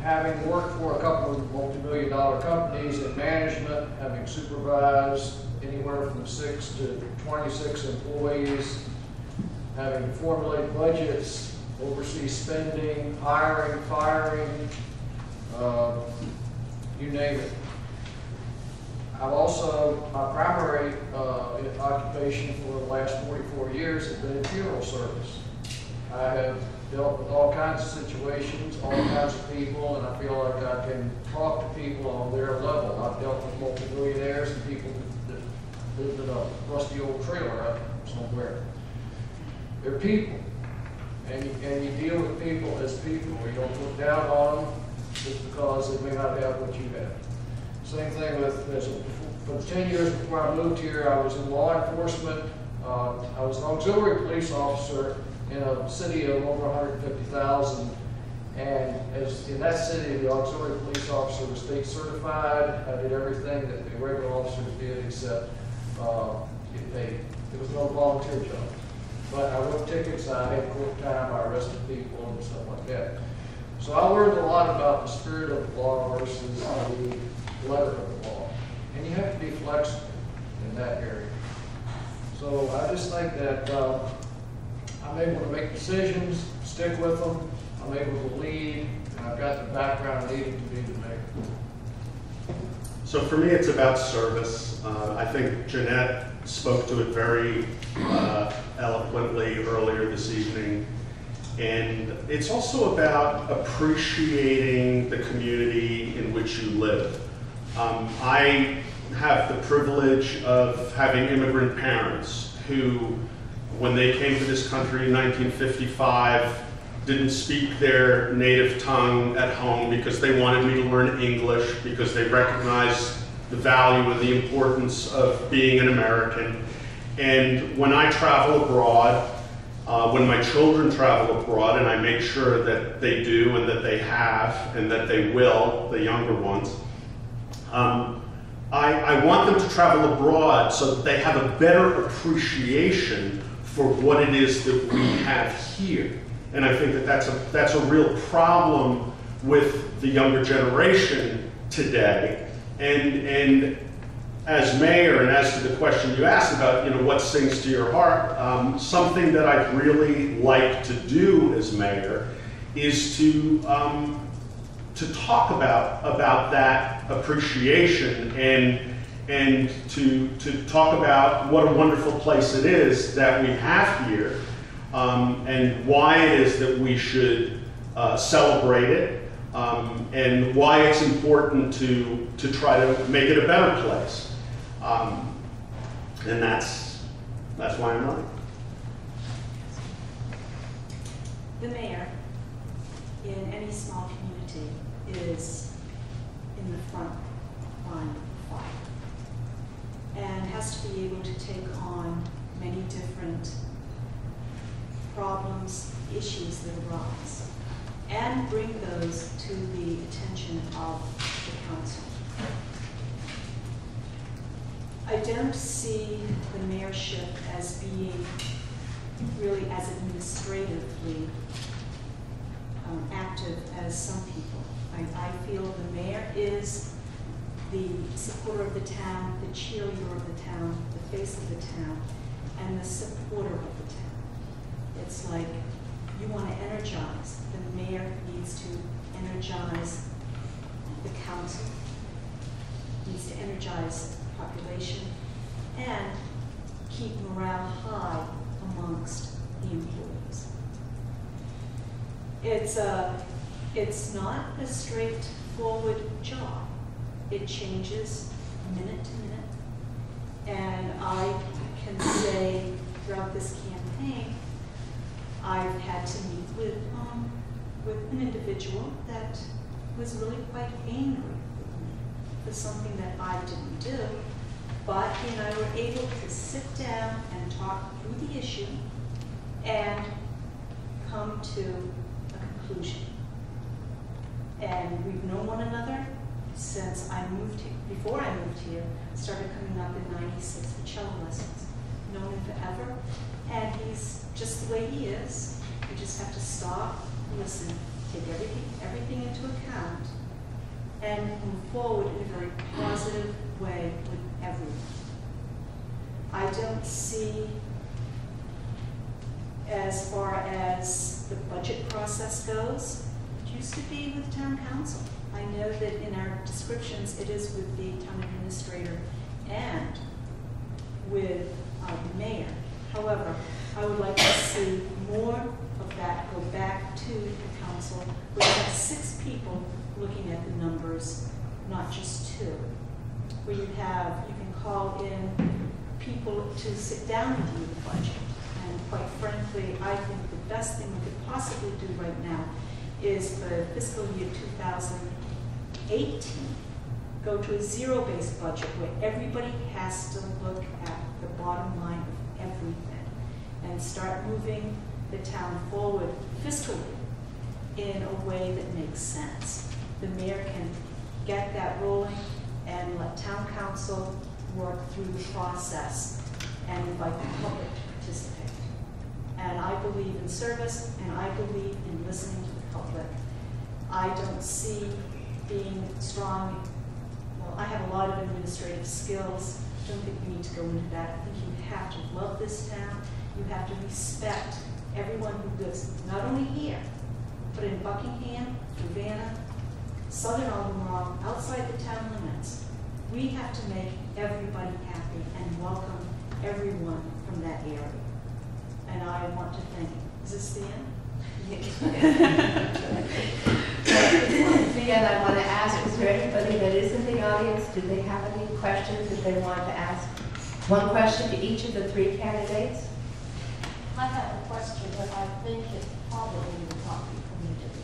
S4: Having worked for a couple of multi-million-dollar companies in management, having supervised anywhere from 6 to 26 employees, having to formulate budgets, oversee spending, hiring, firing, you name it. I've also, my primary occupation for the last 44 years has been in funeral service. I have dealt with all kinds of situations, all kinds of people, and I feel like I can talk to people on their level. I've dealt with multi-millionaires and people that live in a rusty old trailer out somewhere. They're people, and you deal with people as people. You don't look down on them just because they may not have what you have. Same thing with, for 10 years before I moved here, I was in law enforcement. I was an auxiliary police officer in a city of over 150,000. And as in that city, the auxiliary police officer was state certified. I did everything that the regular officers did except get paid. It was no volunteer job. But I wrote tickets, I had court time, I arrested people and stuff like that. So I learned a lot about the spirit of the law versus the letter of the law. And you have to be flexible in that area. So I just think that I'm able to make decisions, stick with them, I'm able to lead, and I've got the background needed to be the mayor.
S3: So for me, it's about service. I think Jeanette spoke to it very eloquently earlier this evening. And it's also about appreciating the community in which you live. I have the privilege of having immigrant parents who, when they came to this country in 1955, didn't speak their native tongue at home because they wanted me to learn English, because they recognized the value and the importance of being an American. And when I travel abroad, when my children travel abroad, and I make sure that they do and that they have and that they will, the younger ones, I want them to travel abroad so that they have a better appreciation for what it is that we have here. And I think that that's a real problem with the younger generation today. And as mayor, and as to the question you asked about, you know, what sings to your heart, something that I'd really like to do as mayor is to talk about that appreciation and to talk about what a wonderful place it is that we have here, and why it is that we should celebrate it, and why it's important to try to make it a better place. And that's why I'm running.
S2: The mayor in any small community is in the front line of the fight and has to be able to take on many different problems, issues that arise, and bring those to the attention of the council. I don't see the mayorship as being really as administratively active as some people. I feel the mayor is the supporter of the town, the cheerleader of the town, the face of the town, and the supporter of the town. It's like you want to energize. The mayor needs to energize the council, needs to energize the population, and keep morale high amongst the employees. It's not a straightforward job. It changes minute to minute. And I can say throughout this campaign, I've had to meet with an individual that was really quite angry with me for something that I didn't do. But he and I were able to sit down and talk through the issue and come to a conclusion. And we've known one another since I moved here. Before I moved here, started coming up in '96 for cello lessons. Known him forever, and he's just the way he is. You just have to stop, listen, take everything into account, and move forward in a very positive way with everyone. I don't see, as far as the budget process goes, it used to be with town council. I know that in our descriptions, it is with the town administrator and with the mayor. However, I would like to see more of that go back to the council. We have 6 people looking at the numbers, not just 2. Where you can call in people to sit down with you the budget. And quite frankly, I think the best thing we could possibly do right now is for fiscal year 2018, go to a zero-based budget where everybody has to look at the bottom line of everything and start moving the town forward fiscally in a way that makes sense. The mayor can get that rolling and let town council work through the process and invite the public to participate. And I believe in service, and I believe in listening to the public. I don't see being strong. Well, I have a lot of administrative skills. I don't think we need to go into that. I think you have to love this town. You have to respect everyone who lives, not only here, but in Buckingham, Savannah, Southern Albemarle, outside the town limits. We have to make everybody happy and welcome everyone from that area. And I want to thank you. Is this the end?
S1: And I want to ask, is there anybody that is in the audience, do they have any questions that they want to ask? One question to each of the 3 candidates.
S7: I have a question, but I think it's probably the topic for me to do.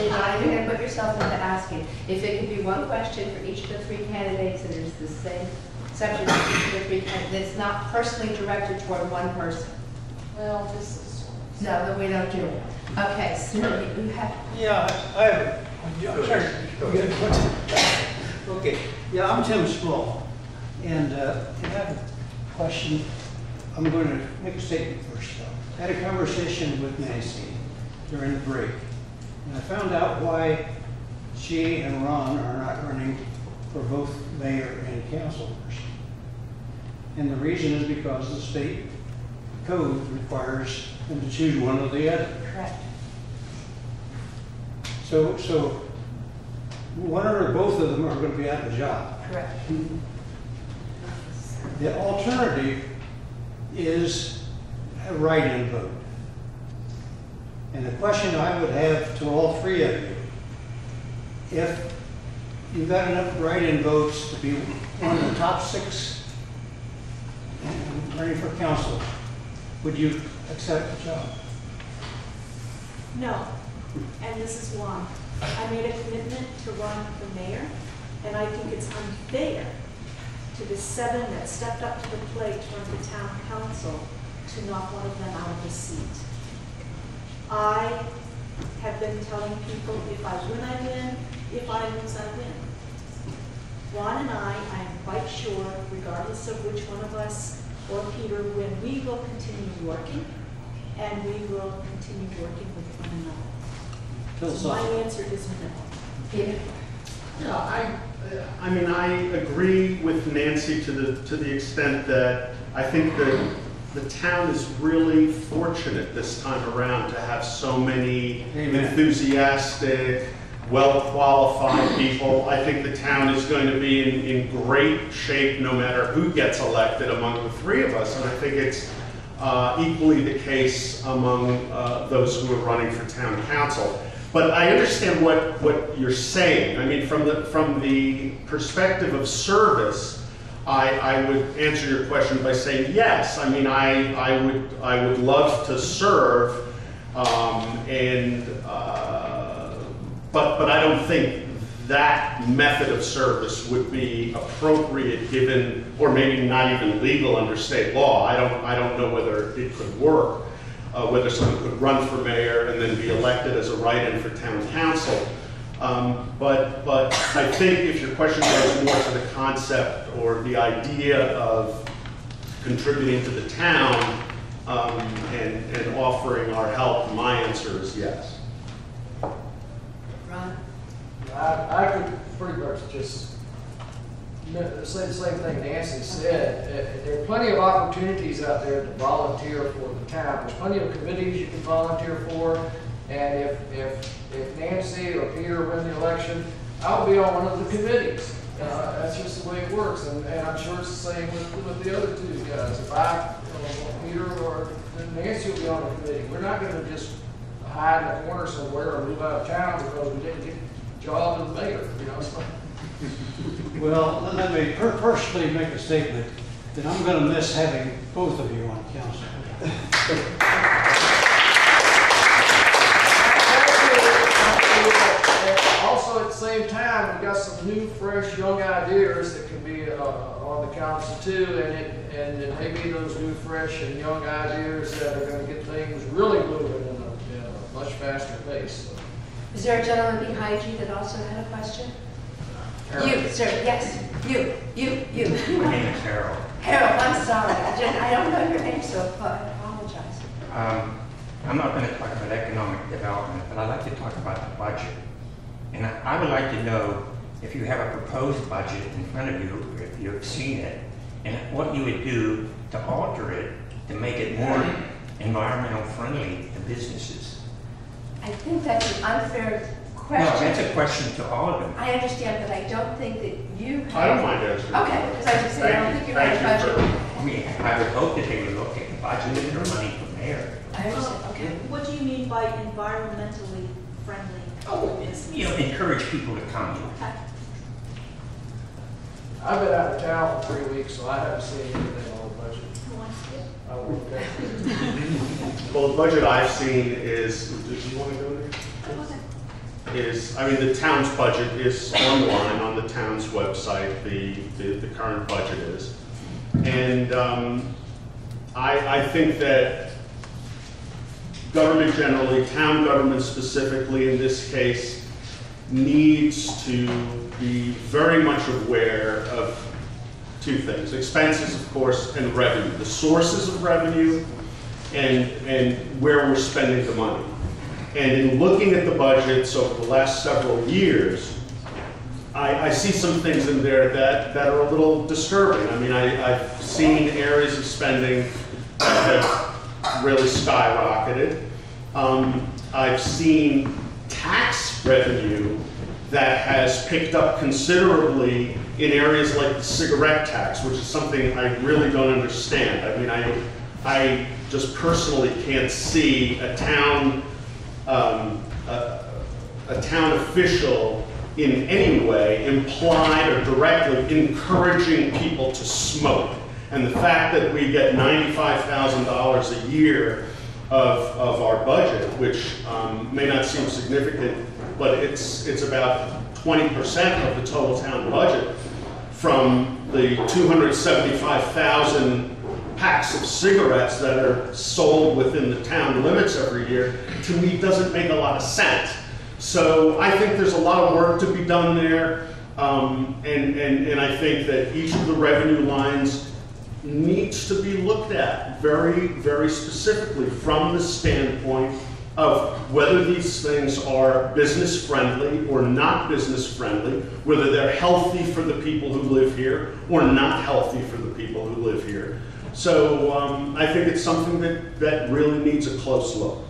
S1: You're not even going to put yourself into asking. If it could be one question for each of the 3 candidates, and there's the same subject for each of the 3 candidates, it's not personally directed toward one person.
S7: Well, this is sort of.
S1: No, then we don't do it. Okay, so you have.
S8: Yeah, I have. Okay, yeah, I'm Tim Small, and I have a question. I'm going to make a statement first, though. I had a conversation with Nancy during the break, and I found out why she and Ron are not running for both mayor and council person. And the reason is because the state code requires them to choose one or the other.
S1: Correct.
S8: So one or both of them are going to be out of a job.
S1: Correct.
S8: The alternative is a write-in vote. And the question I would have to all 3 of you, if you've got enough write-in votes to be one of the top 6 running for council, would you accept the job?
S2: No, and this is why. I made a commitment to run for mayor, and I think it's unfair to the 7 that stepped up to the plate to run the town council to knock one of them out of the seat. I have been telling people, if I win, I win. If I lose, I win. Ron and I am quite sure, regardless of which one of us or Peter win, we will continue working, and we will continue working with one another. So my answer is no.
S1: Peter?
S3: Yeah, I mean, I agree with Nancy to the extent that I think that the town is really fortunate this time around to have so many enthusiastic, well-qualified people. I think the town is going to be in great shape no matter who gets elected among the 3 of us, and I think it's equally the case among those who are running for town council. But I understand what you're saying. I mean, from the perspective of service, I would answer your question by saying yes. I mean, I would love to serve, but I don't think that method of service would be appropriate given, or maybe not even legal under state law. I don't know whether it could work. Whether someone could run for mayor and then be elected as a write-in for town council. But I think if your question goes more to the concept or the idea of contributing to the town and offering our help, my answer is yes.
S1: Ron?
S4: I could pretty much just say the same thing Nancy said. There are plenty of opportunities out there to volunteer for the town. There's plenty of committees you can volunteer for, and if Nancy or Peter win the election, I'll be on one of the committees. That's just the way it works, and I'm sure it's the same with the other 2 guys. If Peter or Nancy will be on a committee, we're not going to just hide in a corner somewhere or move out of town because we didn't get a job as mayor. So.
S8: Well, let me personally make a statement that I'm going to miss having both of you on council.
S4: Also, at the same time, we've got some new, fresh, young ideas that can be on the council too, and it may be those new, fresh, and young ideas that are going to get things really moving in a much faster pace. So.
S1: Is there a gentleman behind you that also had a question? You, sir, yes. You.
S9: My name is Harold.
S1: Harold, I'm sorry. I don't know your name, so I apologize.
S9: I'm not going to talk about economic development, but I'd like to talk about the budget. And I would like to know if you have a proposed budget in front of you, or if you've seen it, and what you would do to alter it to make it more environmental friendly to businesses.
S1: I think that's an unfair question.
S9: No, that's a question to all of them.
S1: I understand, but I don't think that you have.
S3: I don't mind answering.
S1: Okay, because I just said, I don't think you have a budget.
S9: I would hope that they would look at the budget and their money for mayor.
S1: I understand, okay.
S2: What do you mean by environmentally friendly business?
S9: Encourage people to come.
S2: Okay.
S4: I've been out of town for 3 weeks, so I haven't seen anything on the budget.
S2: Who wants to?
S4: I will.
S3: Well, the budget I've seen is, did you want to go there? I mean, the town's budget is online on the town's website, the current budget is. And I think that government generally, town government specifically in this case, needs to be very much aware of 2 things. Expenses, of course, and revenue. The sources of revenue and where we're spending the money. And in looking at the budgets over the last several years, I see some things in there that are a little disturbing. I mean, I've seen areas of spending that have really skyrocketed. I've seen tax revenue that has picked up considerably in areas like the cigarette tax, which is something I really don't understand. I mean, I just personally can't see a town official in any way, implied or directly, encouraging people to smoke. And the fact that we get $95,000 a year of our budget, which may not seem significant, but it's about 20% of the total town budget from the 275,000 packs of cigarettes that are sold within the town limits every year, to me doesn't make a lot of sense. So I think there's a lot of work to be done there, and I think that each of the revenue lines needs to be looked at very, very specifically from the standpoint of whether these things are business friendly or not business friendly, whether they're healthy for the people who live here or not healthy for the people who live here. So I think it's something that really needs a close look.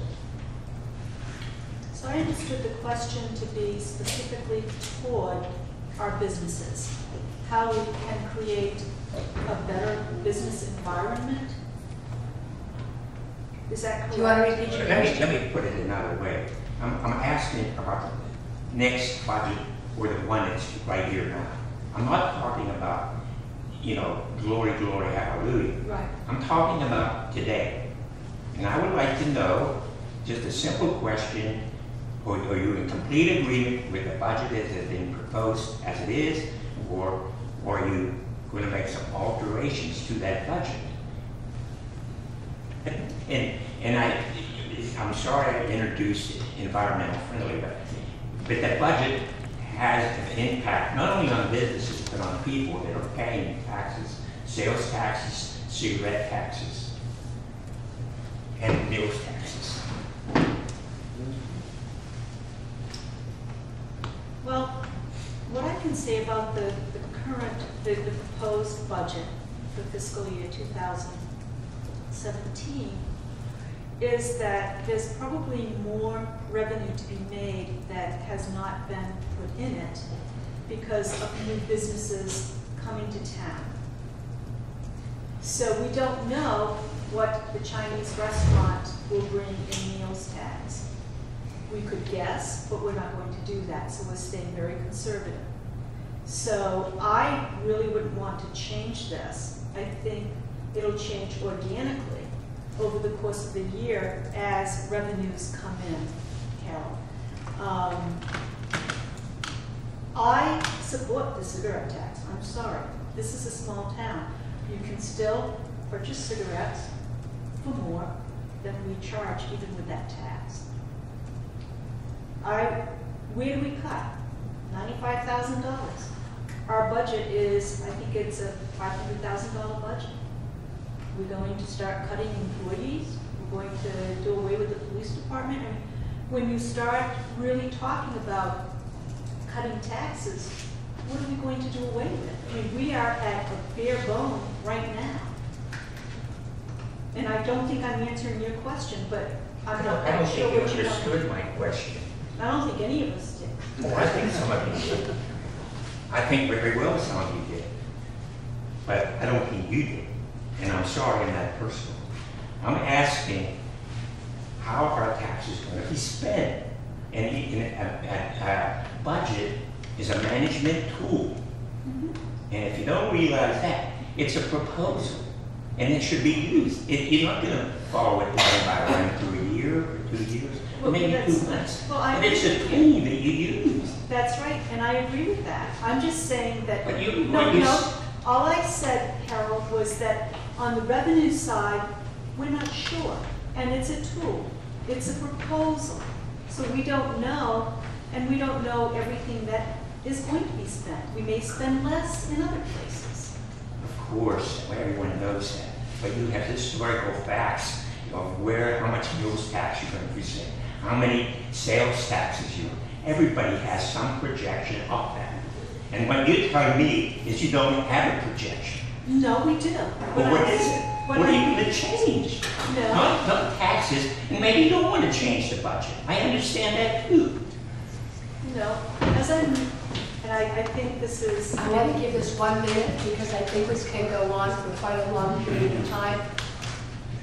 S2: So I understood the question to be specifically toward our businesses, how we can create a better business environment. Is that correct?
S1: Do you want to repeat your question?
S9: Let me put it another way. I'm asking about the next budget or the one that's right here now. I'm not talking about, glory, glory, hallelujah.
S2: Right.
S9: I'm talking about today. And I would like to know, just a simple question, are you in complete agreement with the budget that has been proposed as it is, or are you going to make some alterations to that budget? And I'm sorry I introduced environmental friendly, but that budget has an impact not only on businesses, but on people that are paying taxes, sales taxes, cigarette taxes, and meals taxes.
S2: Well, what I can say about the proposed budget for fiscal year 2017 is that there's probably more revenue to be made that has not been put in it because of new businesses coming to town. So we don't know what the Chinese restaurant will bring in meals tax. We could guess, but we're not going to do that, so we're staying very conservative. So I really wouldn't want to change this. I think it'll change organically over the course of the year as revenues come in, Carol. I support the cigarette tax. I'm sorry. This is a small town. You can still purchase cigarettes for more than we charge even with that tax. Where do we cut? $95,000. Our budget is, I think it's a $500,000 budget. We're going to start cutting employees. We're going to do away with the police department. I mean, when you start really talking about cutting taxes, what are we going to do away with? I mean, we are at a bare bone right now. And I don't think I'm answering your question, but I'm not
S9: I don't
S2: sure
S9: think you
S2: what you want.
S9: understood my question.
S2: I don't think any of us did.
S9: Oh, I think some of you did. I think very well some of you did. But I don't think you did. And I'm sorry I'm that personal. I'm asking how our taxes going to be spent. And a budget is a management tool.
S2: Mm-hmm.
S9: And if you don't realize that, it's a proposal. And it should be used. You're not going to follow it line by line through a year or 2 years, or maybe 2 months.
S2: Well,
S9: but it's a tool that you use.
S2: That's right, and I agree with that. I'm just saying that,
S9: But
S2: all I said, Harold, was that on the revenue side, we're not sure. And it's a tool, it's a proposal. So we don't know, and we don't know everything that is going to be spent. We may spend less in other places.
S9: Of course, everyone knows that. But you have historical facts of how much meals tax you're going to present, how many sales taxes everybody has some projection of that. And what you're telling me is you don't have a projection.
S2: No, we do.
S9: Well, what is it? What are you going to change?
S2: No.
S9: Not taxes, and maybe you don't want to change the budget. I understand that too.
S2: No, and I think this is.
S1: I want to give this 1 minute because I think this can go on for quite a long period of time.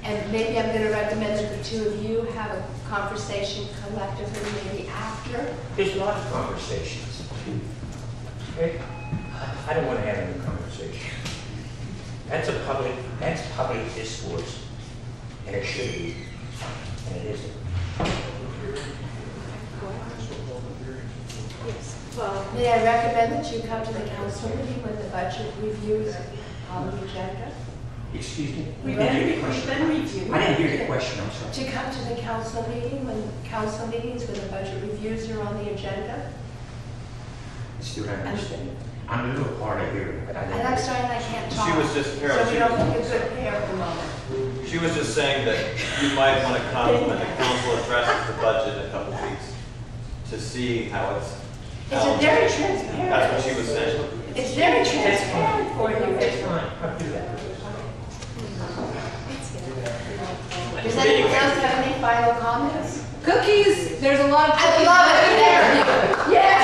S1: And maybe I'm going to recommend that the two of you have a conversation collectively, maybe after.
S9: There's a lot of conversations. Okay? I don't want to have any conversation. That's public discourse, and it should be, and it isn't.
S2: Yes, well,
S1: May I recommend that you come to the council meeting when the budget reviews on the agenda?
S9: Excuse me?
S2: we've
S9: I didn't hear
S2: been,
S9: the
S2: we've
S9: question.
S2: been reviewing.
S9: I didn't hear the question, I'm sorry.
S1: To come to the council meeting, when council meetings, when the budget reviews are on the agenda?
S9: See what I understand? I'm a little hard of hearing, but I
S1: And
S9: didn't.
S1: I'm sorry, I can't talk.
S10: She was just, Carol,
S1: So we don't get a good pair at the moment.
S10: she was just saying that you might want to come when the council addresses the budget in a couple weeks to see how it's.
S1: It's a very transparent.
S10: That's what she was saying.
S1: It's very transparent for you.
S9: That's fine, I'll do that.
S1: Does anyone else have any final comments?
S7: Cookies, there's a lot of
S1: I love it. Yes.